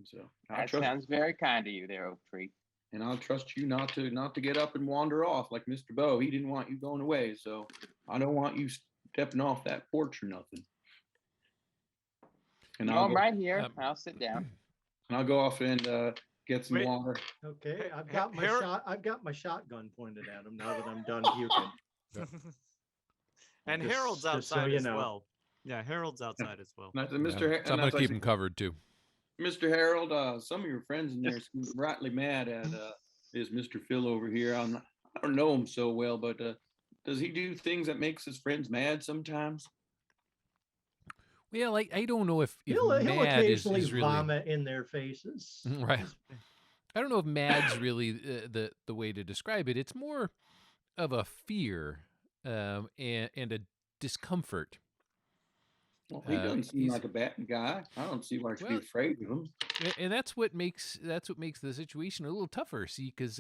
So That sounds very kind of you there, Oak Tree. And I'll trust you not to get up and wander off like Mr. Beau. He didn't want you going away, so I don't want you stepping off that porch or nothing. And I'm right here. I'll sit down. And I'll go off and get some water. Okay, I've got my shotgun pointed at him now that I'm done puking. And Harold's outside as well. Yeah, Harold's outside as well. And So I'm going to keep him covered too. Mr. Harold, some of your friends in there seem rightly mad at this Mr. Phil over here. I don't know him so well, but does he do things that makes his friends mad sometimes? Well, I don't know if He'll mad occasionally is really vomit in their faces. right. I don't know if mad's really the way to describe it. It's more of a fear and a discomfort. Well, he doesn't seem like a bad guy. I don't see why I should be afraid of him. And that's what makes the situation a little tougher. See, because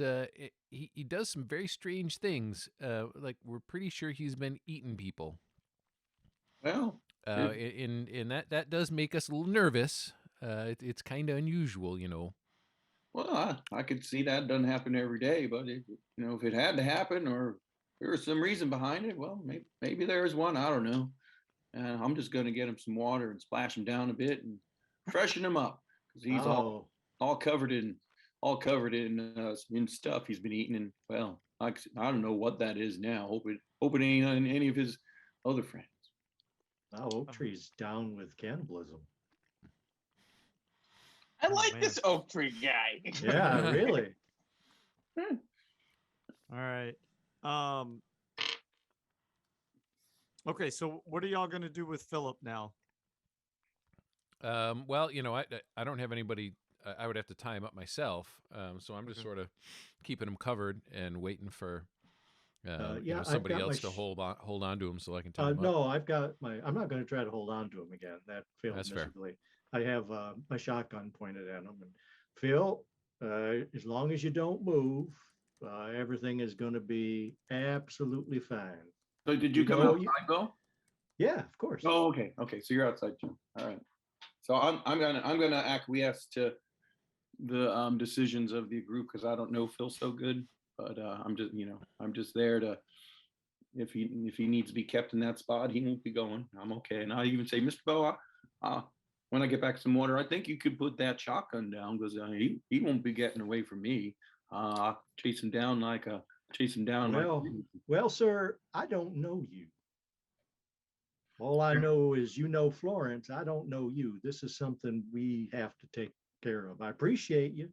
he does some very strange things. Like we're pretty sure he's been eating people. Well, and that does make us a little nervous. It's kind of unusual, Well, I could see that doesn't happen every day, but if it had to happen or there was some reason behind it, well, maybe there is one. I don't know. I'm just going to get him some water and splash him down a bit and freshen him up because he's all covered in stuff he's been eating. And well, I don't know what that is now. Hope it ain't on any of his other friends. Now Oak Tree's down with cannibalism. I like this Oak Tree guy. Yeah, really. All right. Okay, so what are y'all going to do with Philip now? Well, I don't have anybody. I would have to tie him up myself. So I'm just sort of keeping him covered and waiting for somebody else to hold on to him so I can tie him up. No, I'm not going to try to hold on to him again. That failed miserably. I have my shotgun pointed at him. And Phil, as long as you don't move, everything is going to be absolutely fine. So did you come outside, Beau? Yeah, of course. Oh, okay. Okay. So you're outside too. All right. So I'm gonna acquiesce to the decisions of the group because I don't know Phil so good, but I'm just there to if he needs to be kept in that spot, he won't be going. I'm okay. And I even say, Mr. Beau, when I get back some water, I think you could put that shotgun down because he won't be getting away from me. Chase him down like a chase him down. Well, sir, I don't know you. All I know is you know Florence. I don't know you. This is something we have to take care of. I appreciate you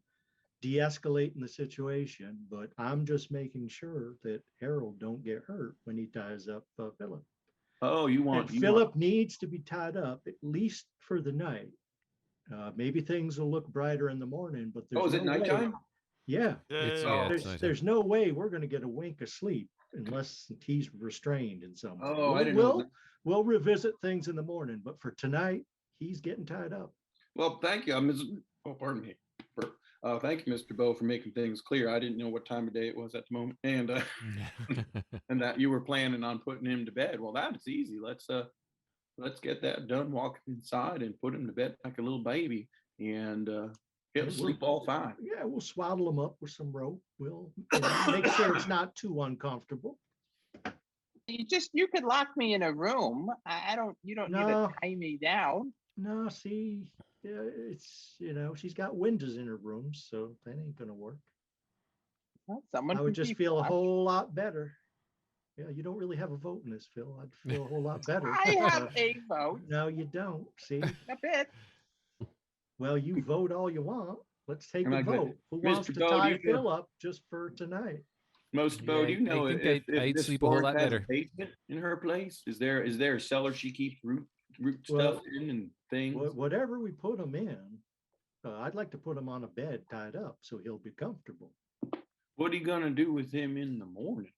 de-escalating the situation, but I'm just making sure that Harold don't get hurt when he ties up Philip. Oh, Philip needs to be tied up at least for the night. Maybe things will look brighter in the morning, but there's is it nighttime? Yeah. There's no way we're going to get a wink of sleep unless he's restrained in some way. I didn't know. We'll revisit things in the morning, but for tonight, he's getting tied up. Well, thank you. Pardon me. Thank you, Mr. Beau, for making things clear. I didn't know what time of day it was at the moment, and and that you were planning on putting him to bed. Well, that's easy. Let's get that done. Walk inside and put him to bed like a little baby, and he'll sleep all fine. Yeah, we'll swaddle him up with some rope. We'll make sure it's not too uncomfortable. You could lock me in a room. You don't need to tie me down. No, see, it's she's got windows in her room, so that ain't gonna work. Well, I would just feel a whole lot better. Yeah, you don't really have a vote in this, Phil. I'd feel a whole lot better. I have a vote. No, you don't. See, a bit. Well, you vote all you want. Let's take a vote. Who wants to tie Phil up just for tonight? Most Beau, do you know if I'd sleep a whole lot better. Basement in her place? Is there a cellar she keeps root stuff in and things? Whatever we put him in, I'd like to put him on a bed tied up so he'll be comfortable. What are you gonna do with him in the morning?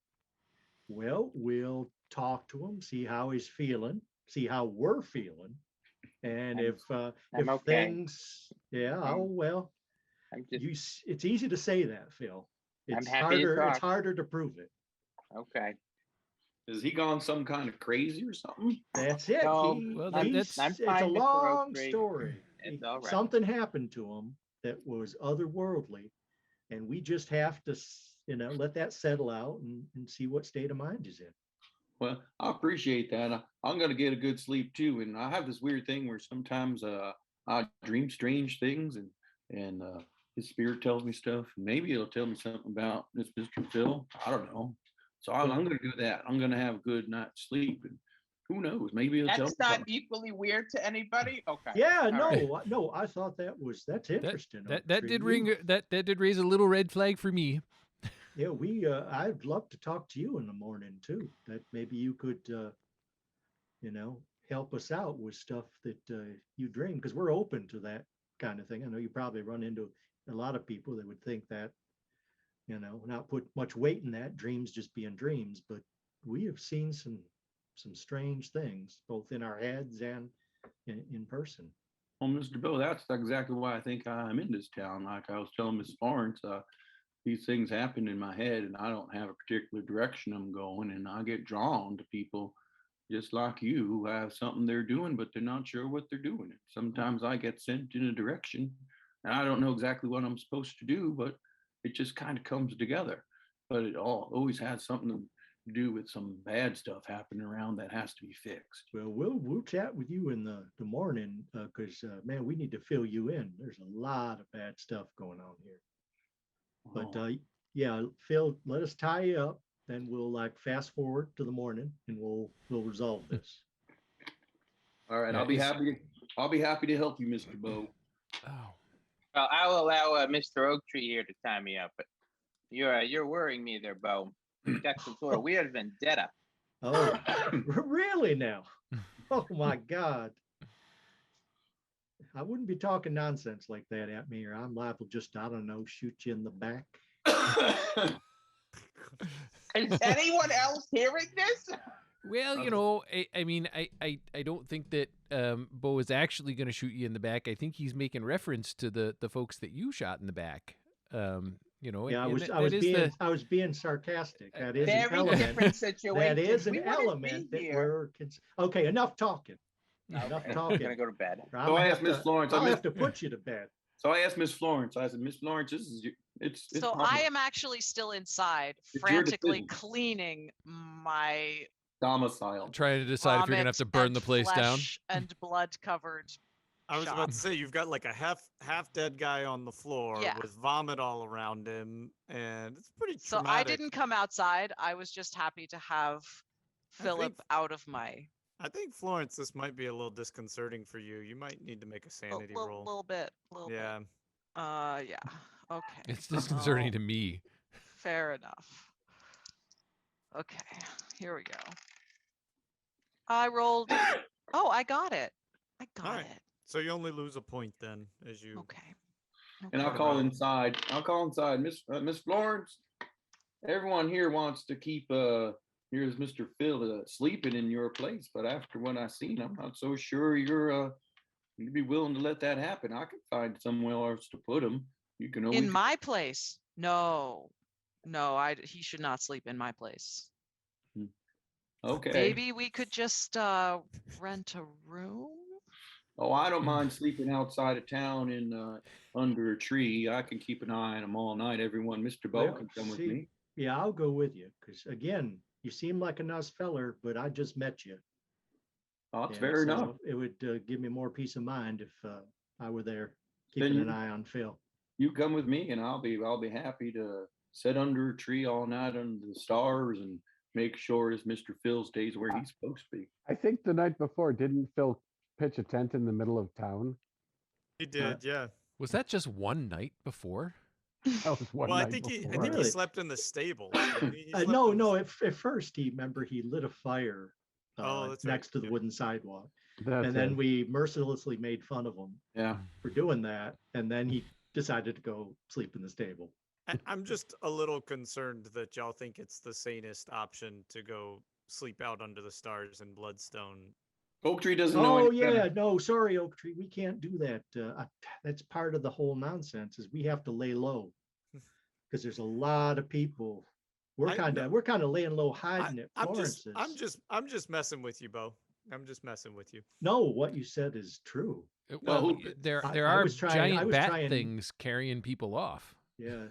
Well, we'll talk to him, see how he's feeling, see how we're feeling, and if okay. Things, it's easy to say that, Phil. It's harder to prove it. Okay. Has he gone some kind of crazy or something? That's it. It's a long story. It's all right. Something happened to him that was otherworldly, and we just have to, let that settle out and see what state of mind he's in. Well, I appreciate that. I'm going to get a good sleep too. And I have this weird thing where sometimes I dream strange things and his spirit tells me stuff. And maybe it'll tell me something about this Mr. Phil. I don't know. So I'm going to do that. I'm going to have a good night's sleep. And who knows? Maybe it'll tell me not something. Equally weird to anybody? Okay. Yeah, no, I thought that's interesting. That did raise a little red flag for me. Yeah, I'd love to talk to you in the morning too. That maybe you could, help us out with stuff that you dream, because we're open to that kind of thing. I know you probably run into a lot of people that would think that, not put much weight in that, dreams just being dreams, but we have seen some strange things, both in our heads and in person. Well, Mr. Beau, that's exactly why I think I'm in this town. Like I was telling Miss Florence, these things happen in my head and I don't have a particular direction I'm going, and I get drawn to people just like you who have something they're doing, but they're not sure what they're doing. Sometimes I get sent in a direction and I don't know exactly what I'm supposed to do, but it just kind of comes together. But it always has something to do with some bad stuff happening around that has to be fixed. Well, we'll chat with you in the morning because, man, we need to fill you in. There's a lot of bad stuff going on here. But Phil, let us tie you up, then we'll fast forward to the morning and we'll resolve this. All right, I'll be happy to help you, Mr. Beau. Oh. Well, I'll allow Mr. Oaktree here to tie me up, but you're worrying me there, Beau. You got some sort of weird vendetta. Oh, really now? Oh my God. I wouldn't be talking nonsense like that at me, or I'm liable just, I don't know, shoot you in the back. Is anyone else hearing this? Well, I don't think that Beau is actually going to shoot you in the back. I think he's making reference to the folks that you shot in the back. You know, Yeah, and that is I was being sarcastic. That is an Very element. different situation. That is an We wouldn't element be that here. okay. Enough talking. Enough Okay, I'm talking. gonna go to bed. So I asked Miss Florence. I'll have to put you to bed. So I asked Miss Florence. I said, Miss Florence, this is it's So fine. I am actually still inside, It's your frantically decision. cleaning my domicile. trying to decide if you're gonna have to burn the place down. And blood covered. I was about to say you've got like a half dead guy on the floor Yeah. with vomit all around him, and it's pretty So traumatic. I didn't come outside. I was just happy to have Philip out of my. I think Florence, this might be a little disconcerting for you. You might need to make a sanity roll. Little bit. Yeah. Yeah. Okay. It's disconcerting to me. Fair enough. Okay, here we go. I rolled. Oh, I got it. I got it. So you only lose a point then, as you. Okay. And I'll call inside. Miss Florence. Everyone here wants to keep here's Mr. Phil sleeping in your place, but after what I seen, I'm not so sure you'd be willing to let that happen. I could find somewhere else to put him. You can always in my place. No, he should not sleep in my place. Okay. Maybe we could just rent a room. Oh, I don't mind sleeping outside of town in under a tree. I can keep an eye on them all night. Everyone, Mr. Beau can come with me. Yeah, I'll go with you because again, you seem like a nice feller, but I just met you. Oh, that's fair enough. It would give me more peace of mind if I were there keeping an eye on Phil. You come with me, and I'll be happy to sit under a tree all night under the stars and make sure as Mr. Phil stays where he's supposed to be. I think the night before, didn't Phil pitch a tent in the middle of town? He did, yeah. Was that just one night before? That was one well, night I think before. he slept in the stable. No. At first, he lit a fire that's next to the wooden sidewalk, That's and then it. we mercilessly made fun of him for doing that, and then he decided to go sleep in the stable. I'm just a little concerned that y'all think it's the sanest option to go sleep out under the stars in Bloodstone. Oak Tree doesn't know. Oh yeah, no, sorry, Oak Tree, we can't do that. That's part of the whole nonsense. Is we have to lay low because there's a lot of people. We're kind of laying low, hiding at Florence's. I'm just messing with you, Beau. I'm just messing with you. No, what you said is true. Well, there are giant bat things carrying people off. Yeah.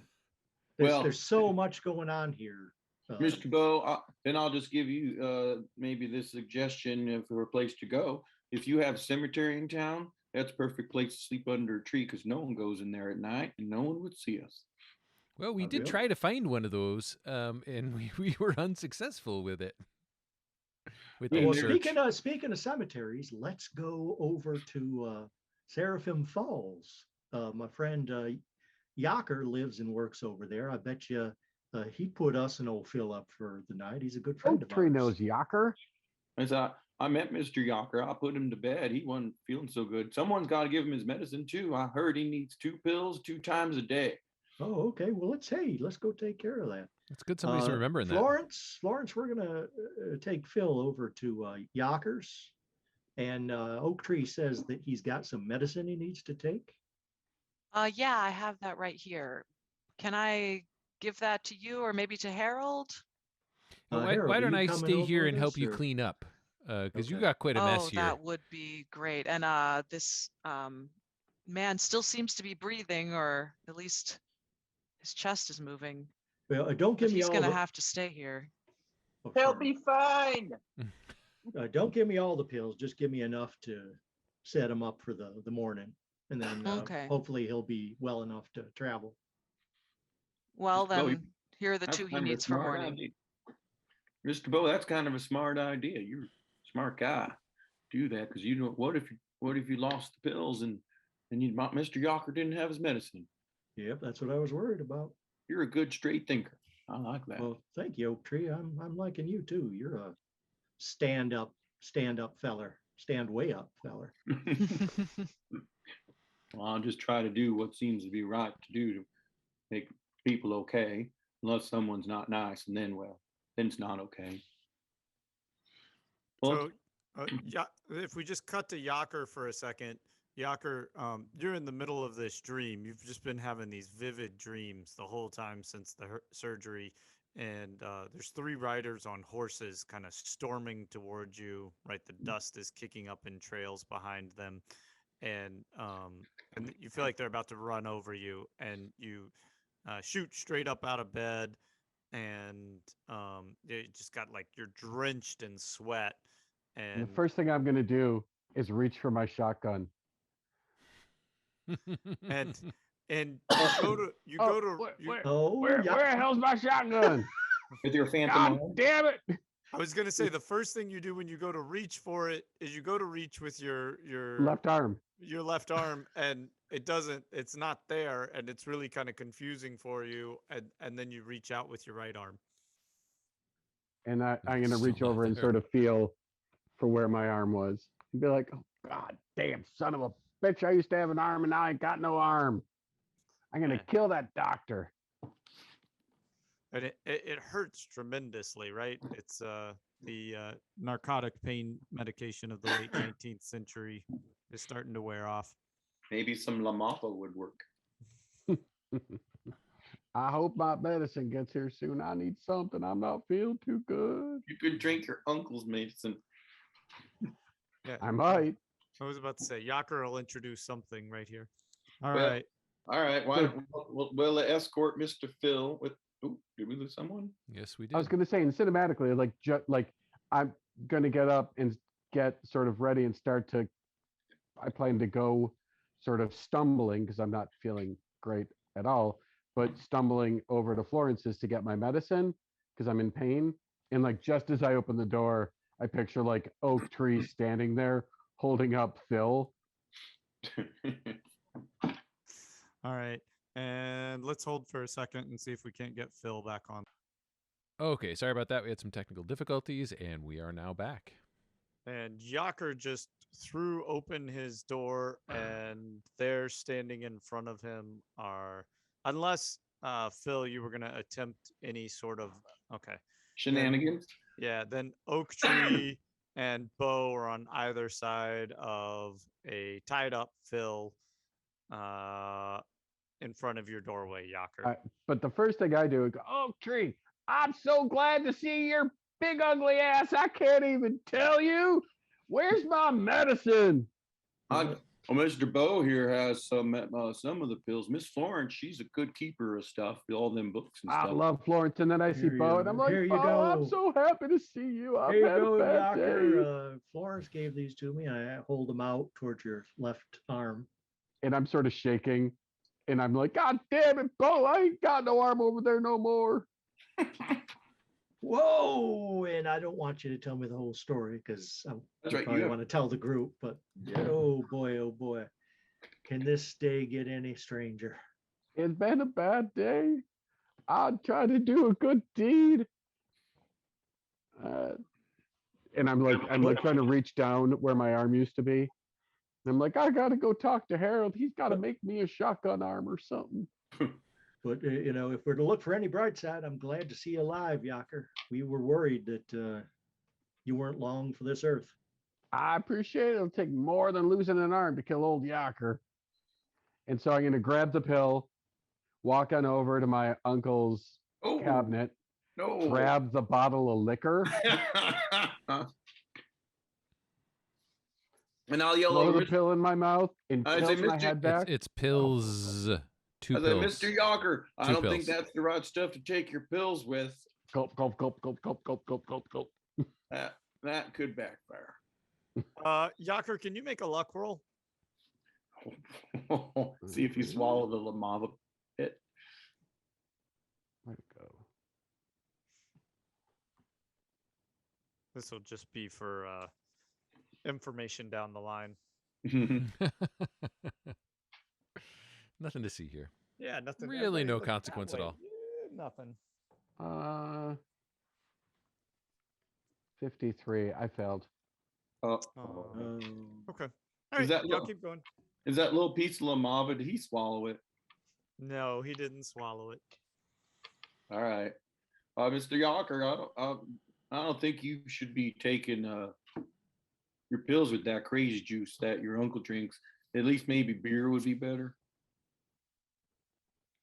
There's so much going on here. Mr. Beau, then I'll just give you maybe this suggestion for a place to go. If you have a cemetery in town, that's a perfect place to sleep under a tree because no one goes in there at night and no one would see us. Well, we did try to find one of those, and we were unsuccessful with it. Speaking of cemeteries, let's go over to Seraphim Falls. My friend Yacker lives and works over there. I bet you he put us and old Phil up for the night. He's a good friend of ours. Oak Tree knows Yacker. I met Mr. Yacker. I put him to bed. He wasn't feeling so good. Someone's got to give him his medicine too. I heard he needs 2 pills 2 times a day. Oh, okay. Well, let's go take care of that. It's good somebody's remembering that. Florence, we're gonna take Phil over to Yacker's, and Oak Tree says that he's got some medicine he needs to take. Yeah, I have that right here. Can I give that to you or maybe to Harold? Harold, why don't I stay here and help you clean up? Because you got quite a mess here. That would be great. And this man still seems to be breathing, or at least his chest is moving. Well, don't give me all. He's gonna have to stay here. Oh, He'll be fine. Don't give me all the pills. Just give me enough to set him up for the morning, and then hopefully he'll be well enough to travel. Well, then here are the 2 he needs for morning. Idea. Mr. Beau, that's kind of a smart idea. You're a smart guy. Do that because what if you lost the pills and Mr. Yacker didn't have his medicine? Yep, that's what I was worried about. You're a good straight thinker. I like that. Well, thank you, Oak Tree. I'm liking you too. You're a stand up feller, stand way up feller. Well, I'll just try to do what seems to be right to do to make people okay, unless someone's not nice, and then it's not okay. Well, So, if we just cut to Yacker for a second, Yaker, you're in the middle of this dream. You've just been having these vivid dreams the whole time since the surgery. And there's 3 riders on horses kind of storming towards you, right? The dust is kicking up in trails behind them. And you feel like they're about to run over you. And you shoot straight up out of bed. And you just got like, you're drenched in sweat. And And the first thing I'm going to do is reach for my shotgun. and you go to Where the hell's my shotgun? With your phantom God arm? damn it! I was gonna say the first thing you do when you go to reach for it is you go to reach with your Left arm. your left arm, and it's not there, and it's really kind of confusing for you, and then you reach out with your right arm. And I'm going to It's reach still not over and there. sort of feel for where my arm was. And be like, oh, God damn, son of a bitch. I used to have an arm and now I ain't got no arm. I'm going to Yeah. kill that doctor. And it hurts tremendously, right? It's the narcotic pain medication of the late 19th century is starting to wear off. Maybe some Lamapa would work. I hope my medicine gets here soon. I need something. I'm not feeling too good. You could drink your uncle's medicine. Yeah, I might. I was about to say Yaker will introduce something right here. All Well, right. All right. Why don't we'll escort Mr. Phil with. Oh, did we lose someone? Yes, we did. I was going to say, and cinematically, like I'm going to get up and get sort of ready and I plan to go sort of stumbling because I'm not feeling great at all, but stumbling over to Florence's to get my medicine because I'm in pain. And like, just as I open the door, I picture like oak tree standing there holding up Phil. All right. And let's hold for a second and see if we can't get Phil back on. Okay, sorry about that. We had some technical difficulties, and we are now back. And Yaker just threw open his door, and there standing in front of him are, unless Phil, you were going to attempt any sort of, okay. Shenanigans. Yeah, then Oak Tree and Beau are on either side of a tied up Phil in front of your doorway, Yaker. But the first thing I do is go, oak tree, I'm so glad to see your big ugly ass. I can't even tell you. Where's my medicine? Mr. Beau here has some of the pills. Miss Florence, she's a good keeper of stuff, all them books and I stuff. love Florence, and then I see Here you Beau, go. and I'm like, Here you Beau, I'm go. so happy to see you. I've Here you had go, a bad day. Yaker. Florence gave these to me. I hold them out towards your left arm. And I'm sort of shaking, and I'm like, God damn it, Beau, I ain't got no arm over there no more. Whoa! And I don't want you to tell me the whole story because I That's right, probably you want to tell the group. But oh boy, can this day get any stranger? It's been a bad day. I'm trying to do a good deed. And I'm like trying to reach down where my arm used to be. And I'm like, I gotta go talk to Harold. He's got to make me a shotgun arm or something. But if we're to look for any bright side, I'm glad to see you alive, Yaker. We were worried that you weren't long for this earth. I appreciate it. It'll take more than losing an arm to kill old Yaker. And so I'm going to grab the pill, walk on over to my uncle's cabinet, grab the bottle of liquor, and I'll yell throw over the pill in my mouth, and tilt my head back. It's pills. Two pills. Mr. Yaker, I don't think pills. that's the right stuff to take your pills with. Gulp, gulp, gulp, gulp, gulp, gulp, gulp, gulp, gulp. That could backfire. Yaker, can you make a luck roll? See if you swallow the Lamava pit. Where'd it go? This will just be for information down the line. Nothing to see here. Yeah, nothing. Really, everybody no look that consequence at way. all. Yeah, nothing. 53. I failed. Okay. All right, that y'all low? keep going. Is that little piece of Lamava, did he swallow it? No, he didn't swallow it. All right. Mr. Yaker, I don't think you should be taking your pills with that crazy juice that your uncle drinks. at least maybe beer would be better.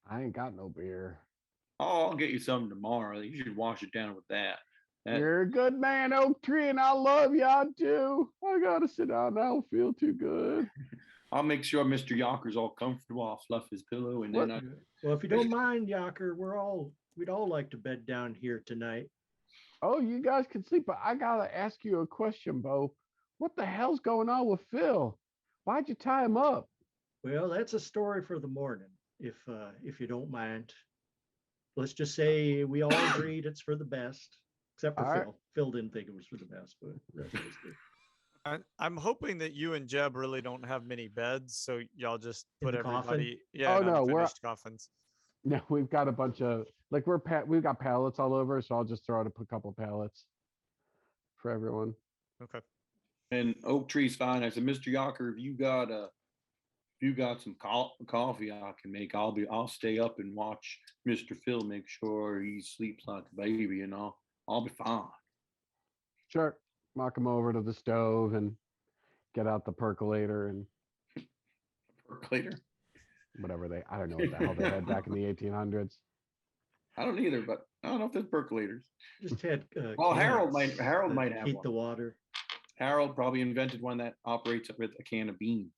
I ain't got no beer. Oh, I'll get you some tomorrow. You should wash it down with that. You're a good man, Oak Tree, and I love y'all too. I gotta sit down. I don't feel too good. I'll make sure Mr. Yocker's all comfortable. I'll fluff his pillow, and then Well, if you don't mind, Yocker, we'd all like to bed down here tonight. Oh, you guys can sleep, but I gotta ask you a question, Beau. What the hell's going on with Phil? Why'd you tie him up? Well, that's a story for the morning, if you don't mind. Let's just say we all agreed it's for the best, except for All right. Phil. Phil didn't think it was for the best, but the rest of us did. I'm hoping that you and Jeb really don't have many beds, so y'all just In put the coffin? everybody. Oh, in no, we're- unfinished coffins. No, we've got a bunch of we've got pallets all over, so I'll just throw out a couple pallets for everyone. Okay. and Oak Tree's fine. I said, Mr. Yocker, if you got some coffee I can make, I'll stay up and watch Mr. Phil make sure he sleeps like a baby, and I'll be fine. Sure. Knock him over to the stove and get out the percolator and Percolator? whatever I don't know what the hell they had back in the 1800s. I don't either, but I don't know if there's percolators. Just had. Well, Harold cans might that have heat one. the water. Harold probably invented one that operates with a can of beans.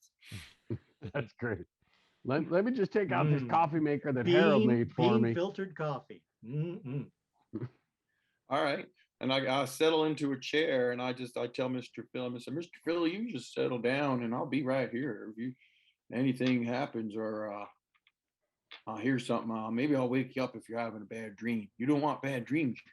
That's great. Let me just take out this Mm. coffee maker that Harold made for bean me. filtered coffee. Mm-mm. All right. And I settle into a chair and I tell Mr. Phil, I said, Mr. Phil, you just settle down and I'll be right here. If anything happens or I'll hear something, maybe I'll wake you up if you're having a bad dream. You don't want bad dreams, you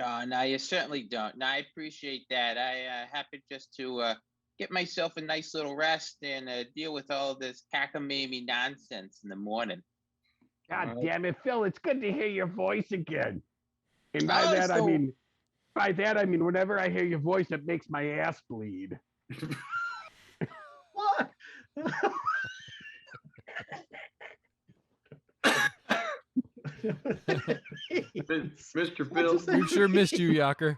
know. No, you certainly don't. No, I appreciate that. I happen just to get myself a nice little rest and deal with all this cockamamie nonsense in the morning. God damn it, Phil, it's good to hear your voice again. And by Oh, that I so- mean whenever I hear your voice, it makes my ass bleed. What? Mr. Phil, We've sure missed you, Yocker.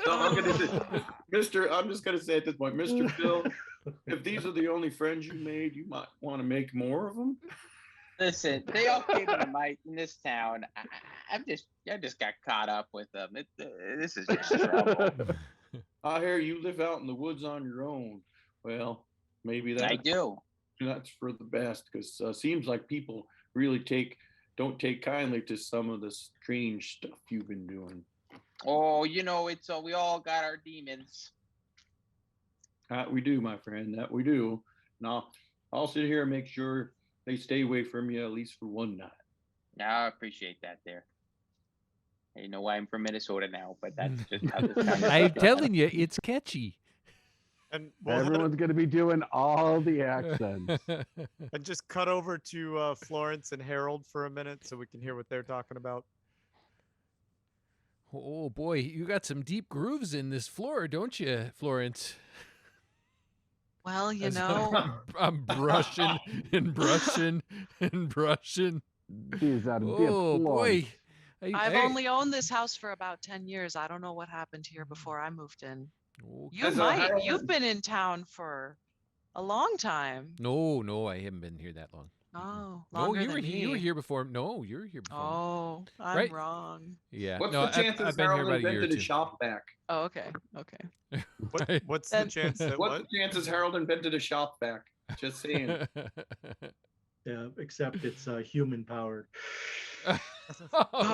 I'm just gonna say at this point, Mr. Phil, if these are the only friends you made, you might want to make more of them. Listen, they all came in this town. I just got caught up with them. This is just trouble. I hear you live out in the woods on your own. Well, maybe I do. that's for the best, because seems like people really don't take kindly to some of the strange stuff you've been doing. Oh, it's we all got our demons. That we do, my friend. That we do. Now, I'll sit here and make sure they stay away from you at least for one night. I appreciate that there. You know why I'm from Minnesota now, but that's just how this kind of I'm stuff telling you, it's catchy. And we'll head- Everyone's going to be doing all the accents. and just cut over to Florence and Harold for a minute so we can hear what they're talking about. Oh boy, you got some deep grooves in this floor, don't you, Florence? Well, you As know, I'm brushing and brushing and brushing. These are Oh boy. I've only owned this house for about 10 years. I don't know what happened here before I moved in. You As a might. Harold- You've been in town for a long time. No, I haven't been here that long. Oh, No, longer you were than you were me. here before. No, you were here before. Oh, I'm Right? wrong. Yeah. What's no, the chances I've been here Harold about a year or invented a two. shop vac? Oh, okay. Okay. What's the Then- chance that What's what? the chances Harold invented a shop vac? Just saying. Yeah, except it's human powered.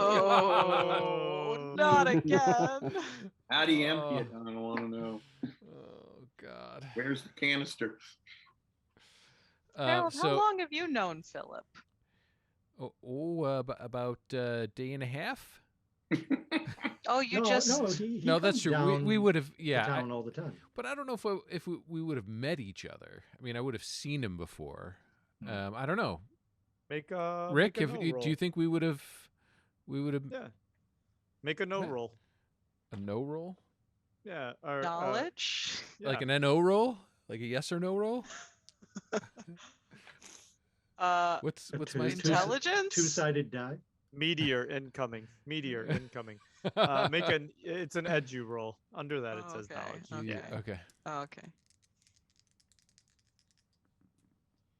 Oh, not again. How do you empty it? I don't want to know. Oh God. Where's the canister? Harold, how So long have you known Philip? about a day and a half. Oh, you no, just. no, he No, that's comes true. We down would have, to yeah. town all the time. But I don't know if we would have met each other. I mean, I would have seen him before. I don't know. Make a Rick, make a if no you, roll. do you think we would have Yeah. Make a no Yeah. roll. a no roll, Yeah. Or, Knowledge? like yeah. an NO roll, like a yes or no roll? What's A my two- Intelligence? Two-sided die. Meteor incoming. Meteor incoming. It's an edu roll. Under that it Oh, says okay, knowledge. okay. Yeah, okay. Oh, okay.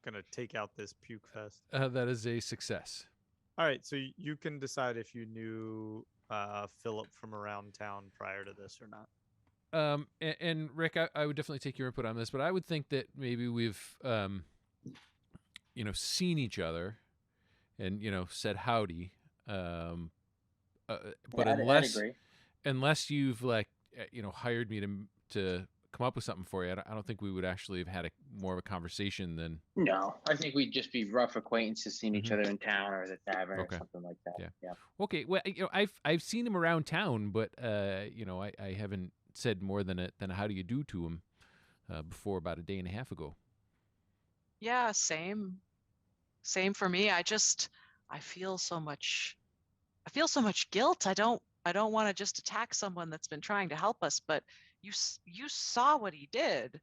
gonna take out this puke fest. That is a success. All right, so you can decide if you knew Philip from around town prior to this or not. And Rick, I would definitely take your input on this, but I would think that maybe we've, seen each other, and said howdy. But I'd agree. unless you've hired me to come up with something for you, I don't think we would actually have had more of a conversation than. No, I think we'd just be rough acquaintances, seeing each Mhm. other in town or the tavern Okay. or something like that. Yeah. Okay, well, I've seen him around town, but I haven't said more than a how do you do to him before about a day and a half ago. Yeah, same for me. I feel so much guilt. I don't want to just attack someone that's been trying to help us, but you saw what he did.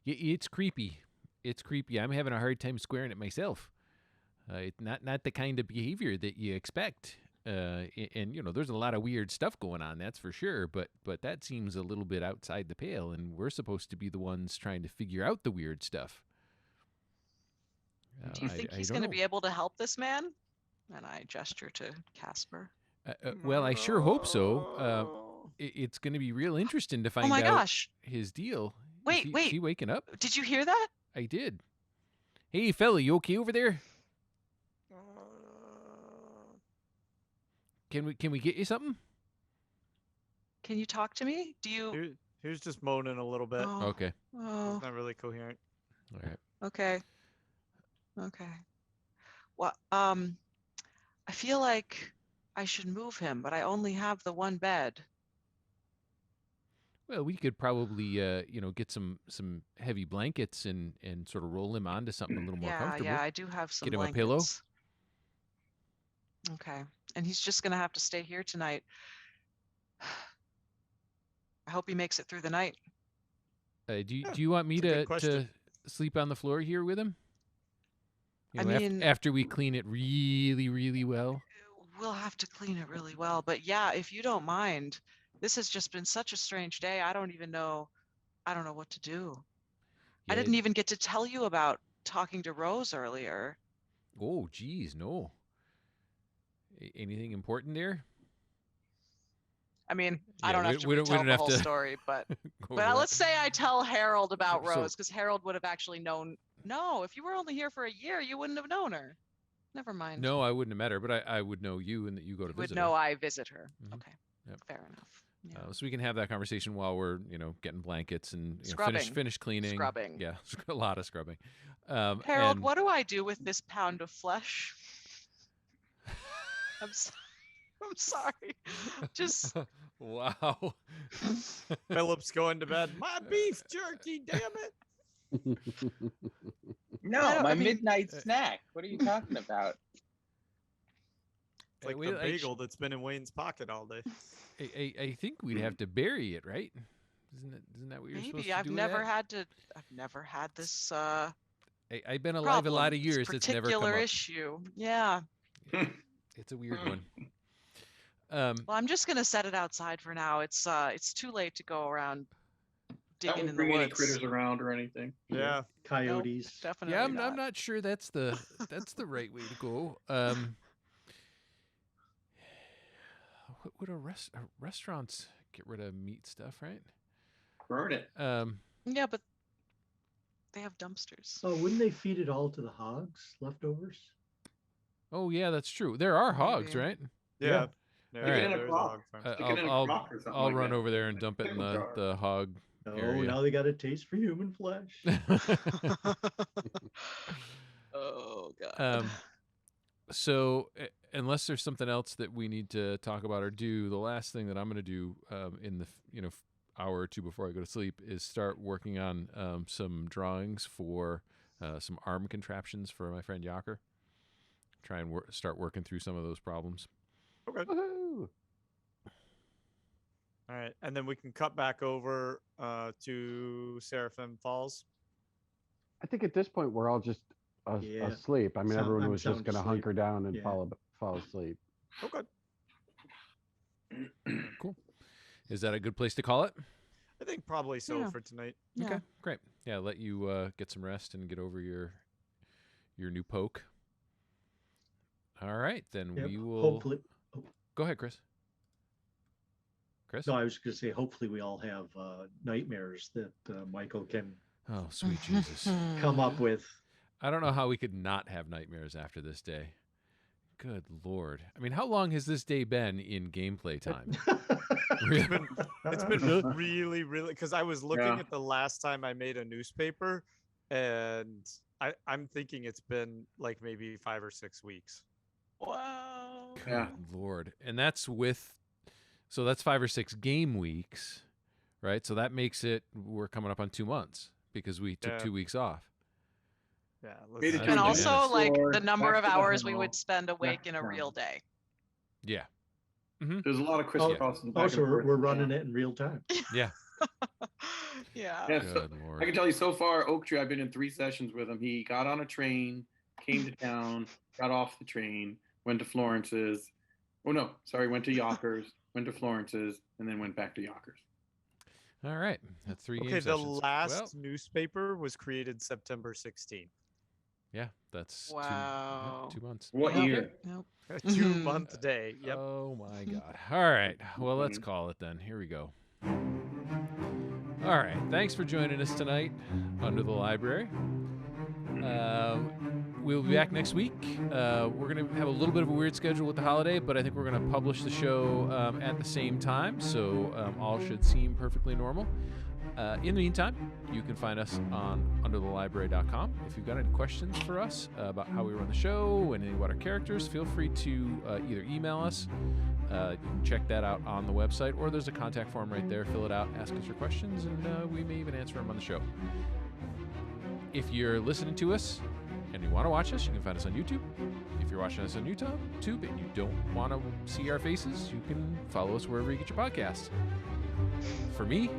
It's creepy. It's creepy. I'm having a hard time squaring it myself. It's not the kind of behavior that you expect. And there's a lot of weird stuff going on, that's for sure. But that seems a little bit outside the pale, and we're supposed to be the ones trying to figure out the weird stuff. Do you think he's don't going to know. be able to help this man? And I gesture to Caspar. Well, I sure hope so. It's going to be real interesting to find Oh my out gosh. his deal. Wait, Is he waking up? Did you hear that? I did. Hey, fella, you okay over there? Can we get you something? Can you talk to me? Do you? He was just moaning a little bit. Oh, Okay. Oh, It's not really coherent. All right. okay. Well, I feel like I should move him, but I only have the one bed. Well, we could probably, get some heavy blankets and sort of roll him onto something a little more comfortable. Yeah, I do have some Get him blankets. a pillow. Okay, and he's just gonna have to stay here tonight. I hope he makes it through the night. Do you want me it's a good to question. sleep on the floor here with him? I mean- after we clean it really, really well. We'll have to clean it really well, but yeah, if you don't mind, this has just been such a strange day. I don't know what to do. I Yeah. didn't even get to tell you about talking to Rose earlier. Oh, geez, no. Anything important there? I mean, I Yeah, don't we- have to we don't- we retell don't the have whole to story, but Go over well, that. let's say I tell Harold about So- Rose, because Harold would have actually known. No, if you were only here for a year, you wouldn't have known her. Never mind. No, I wouldn't have met her, but I would know you and that you go to You would visit know her. I visit her. Mhm. Okay. Yep. Fair enough. Yeah. So we can have that conversation while we're, getting blankets and Scrubbing. finish cleaning. Scrubbing. Yeah, a lot of scrubbing. Harold, and- what do I do with this pound of flesh? I'm sorry. Just Wow. Philip's going to bed. My beef jerky, damn it. No, I mean- midnight snack. What are you talking about? It's like Wait, the bagel that's been in Wayne's pocket all day. I think we'd have to bury it, right? Isn't that what you're supposed maybe to I've do? with never that? had this I've been alive problem, a lot of this years. It's never come particular up. issue. Yeah. It's a weird one. Well, I'm just gonna set it outside for now. It's too late to go around That digging won't in the bring any woods. critters around or anything. Yeah. Coyotes. Definitely Yeah, not. I'm not sure that's the right way to go. What would restaurants get rid of meat stuff, right? Burn it. Yeah, but they have dumpsters. Oh, wouldn't they feed it all to the hogs, leftovers? Oh yeah, that's true. There are hogs, Maybe. right? Yeah. Stick it in a there's crock. hog farm. Uh, Stick it in a I'll- crock or something I'll like run that. over there and dump it in Pickle jar. the hog No, area. now they got a taste for human flesh. Oh god. So unless there's something else that we need to talk about or do, the last thing that I'm going to do in the hour or two before I go to sleep is start working on some drawings for some arm contraptions for my friend Yaker. Try and start working through some of those problems. Okay. Woohoo! All right. And then we can cut back over to Seraphim Falls. I think at this point we're all just Yeah. asleep. I mean, Sound- everyone I'm was just sound going to asleep. hunker down and Yeah. fall asleep. Okay. Cool. Is that a good place to call it? I think probably so Yeah. for tonight. Yeah. Okay, great. Yeah, let you get some rest and get over your new poke. All right, then Yep, we will. hopefully. Go ahead, Chris. Chris? No, I was going to say, hopefully we all have nightmares that Michael can Oh, sweet Jesus. come up with. I don't know how we could not have nightmares after this day. Good Lord. I mean, how long has this day been in gameplay time? It's been really, really, because I was looking at the last time I made a newspaper, and I'm thinking it's been like maybe 5 or 6 weeks. Wow. Good Yeah. Lord. And that's so that's 5 or 6 game weeks, right? So that makes it, we're coming up on 2 months because we took 2 weeks off. Yeah. Made it That's to And the also, bananas. like, store, the number back of to the hours we hall, would spend awake back in a to real town. day. Yeah. There's a lot of crisscrossing. back Also, and forth. we're running it in real time. Yeah. Yeah. Yeah, so Good I Lord. can tell you so far, Oak Tree, I've been in 3 sessions with him. He got on a train, came to town, got off the train, went to Florence's. Oh, no, sorry, went to Yonkers, went to Florence's, and then went back to Yonkers. All right. That's 3 game Okay, the sessions. last Well, newspaper was created September 16th. yeah, that's Wow. 2 months. What Yep. year? Nope. A 2-month day. Yep. Oh my God. All right. Well, let's call it then. Here we go. All right. Thanks for joining us tonight under the library. We'll be back next week. We're going to have a little bit of a weird schedule with the holiday, but I think we're going to publish the show at the same time, so all should seem perfectly normal. In the meantime, you can find us on underthelibrary.com. If you've got any questions for us about how we run the show and anything about our characters, feel free to either email us. You can check that out on the website, or there's a contact form right there. Fill it out, ask us your questions, and we may even answer them on the show. If you're listening to us and you want to watch us, you can find us on YouTube. If you're watching us on YouTube and you don't want to see our faces, you can follow us wherever you get your podcasts. For me,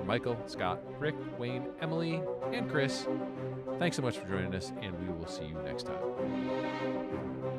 Michael, Scott, Rick, Wayne, Emily, and Chris, thanks so much for joining us, and we will see you next time.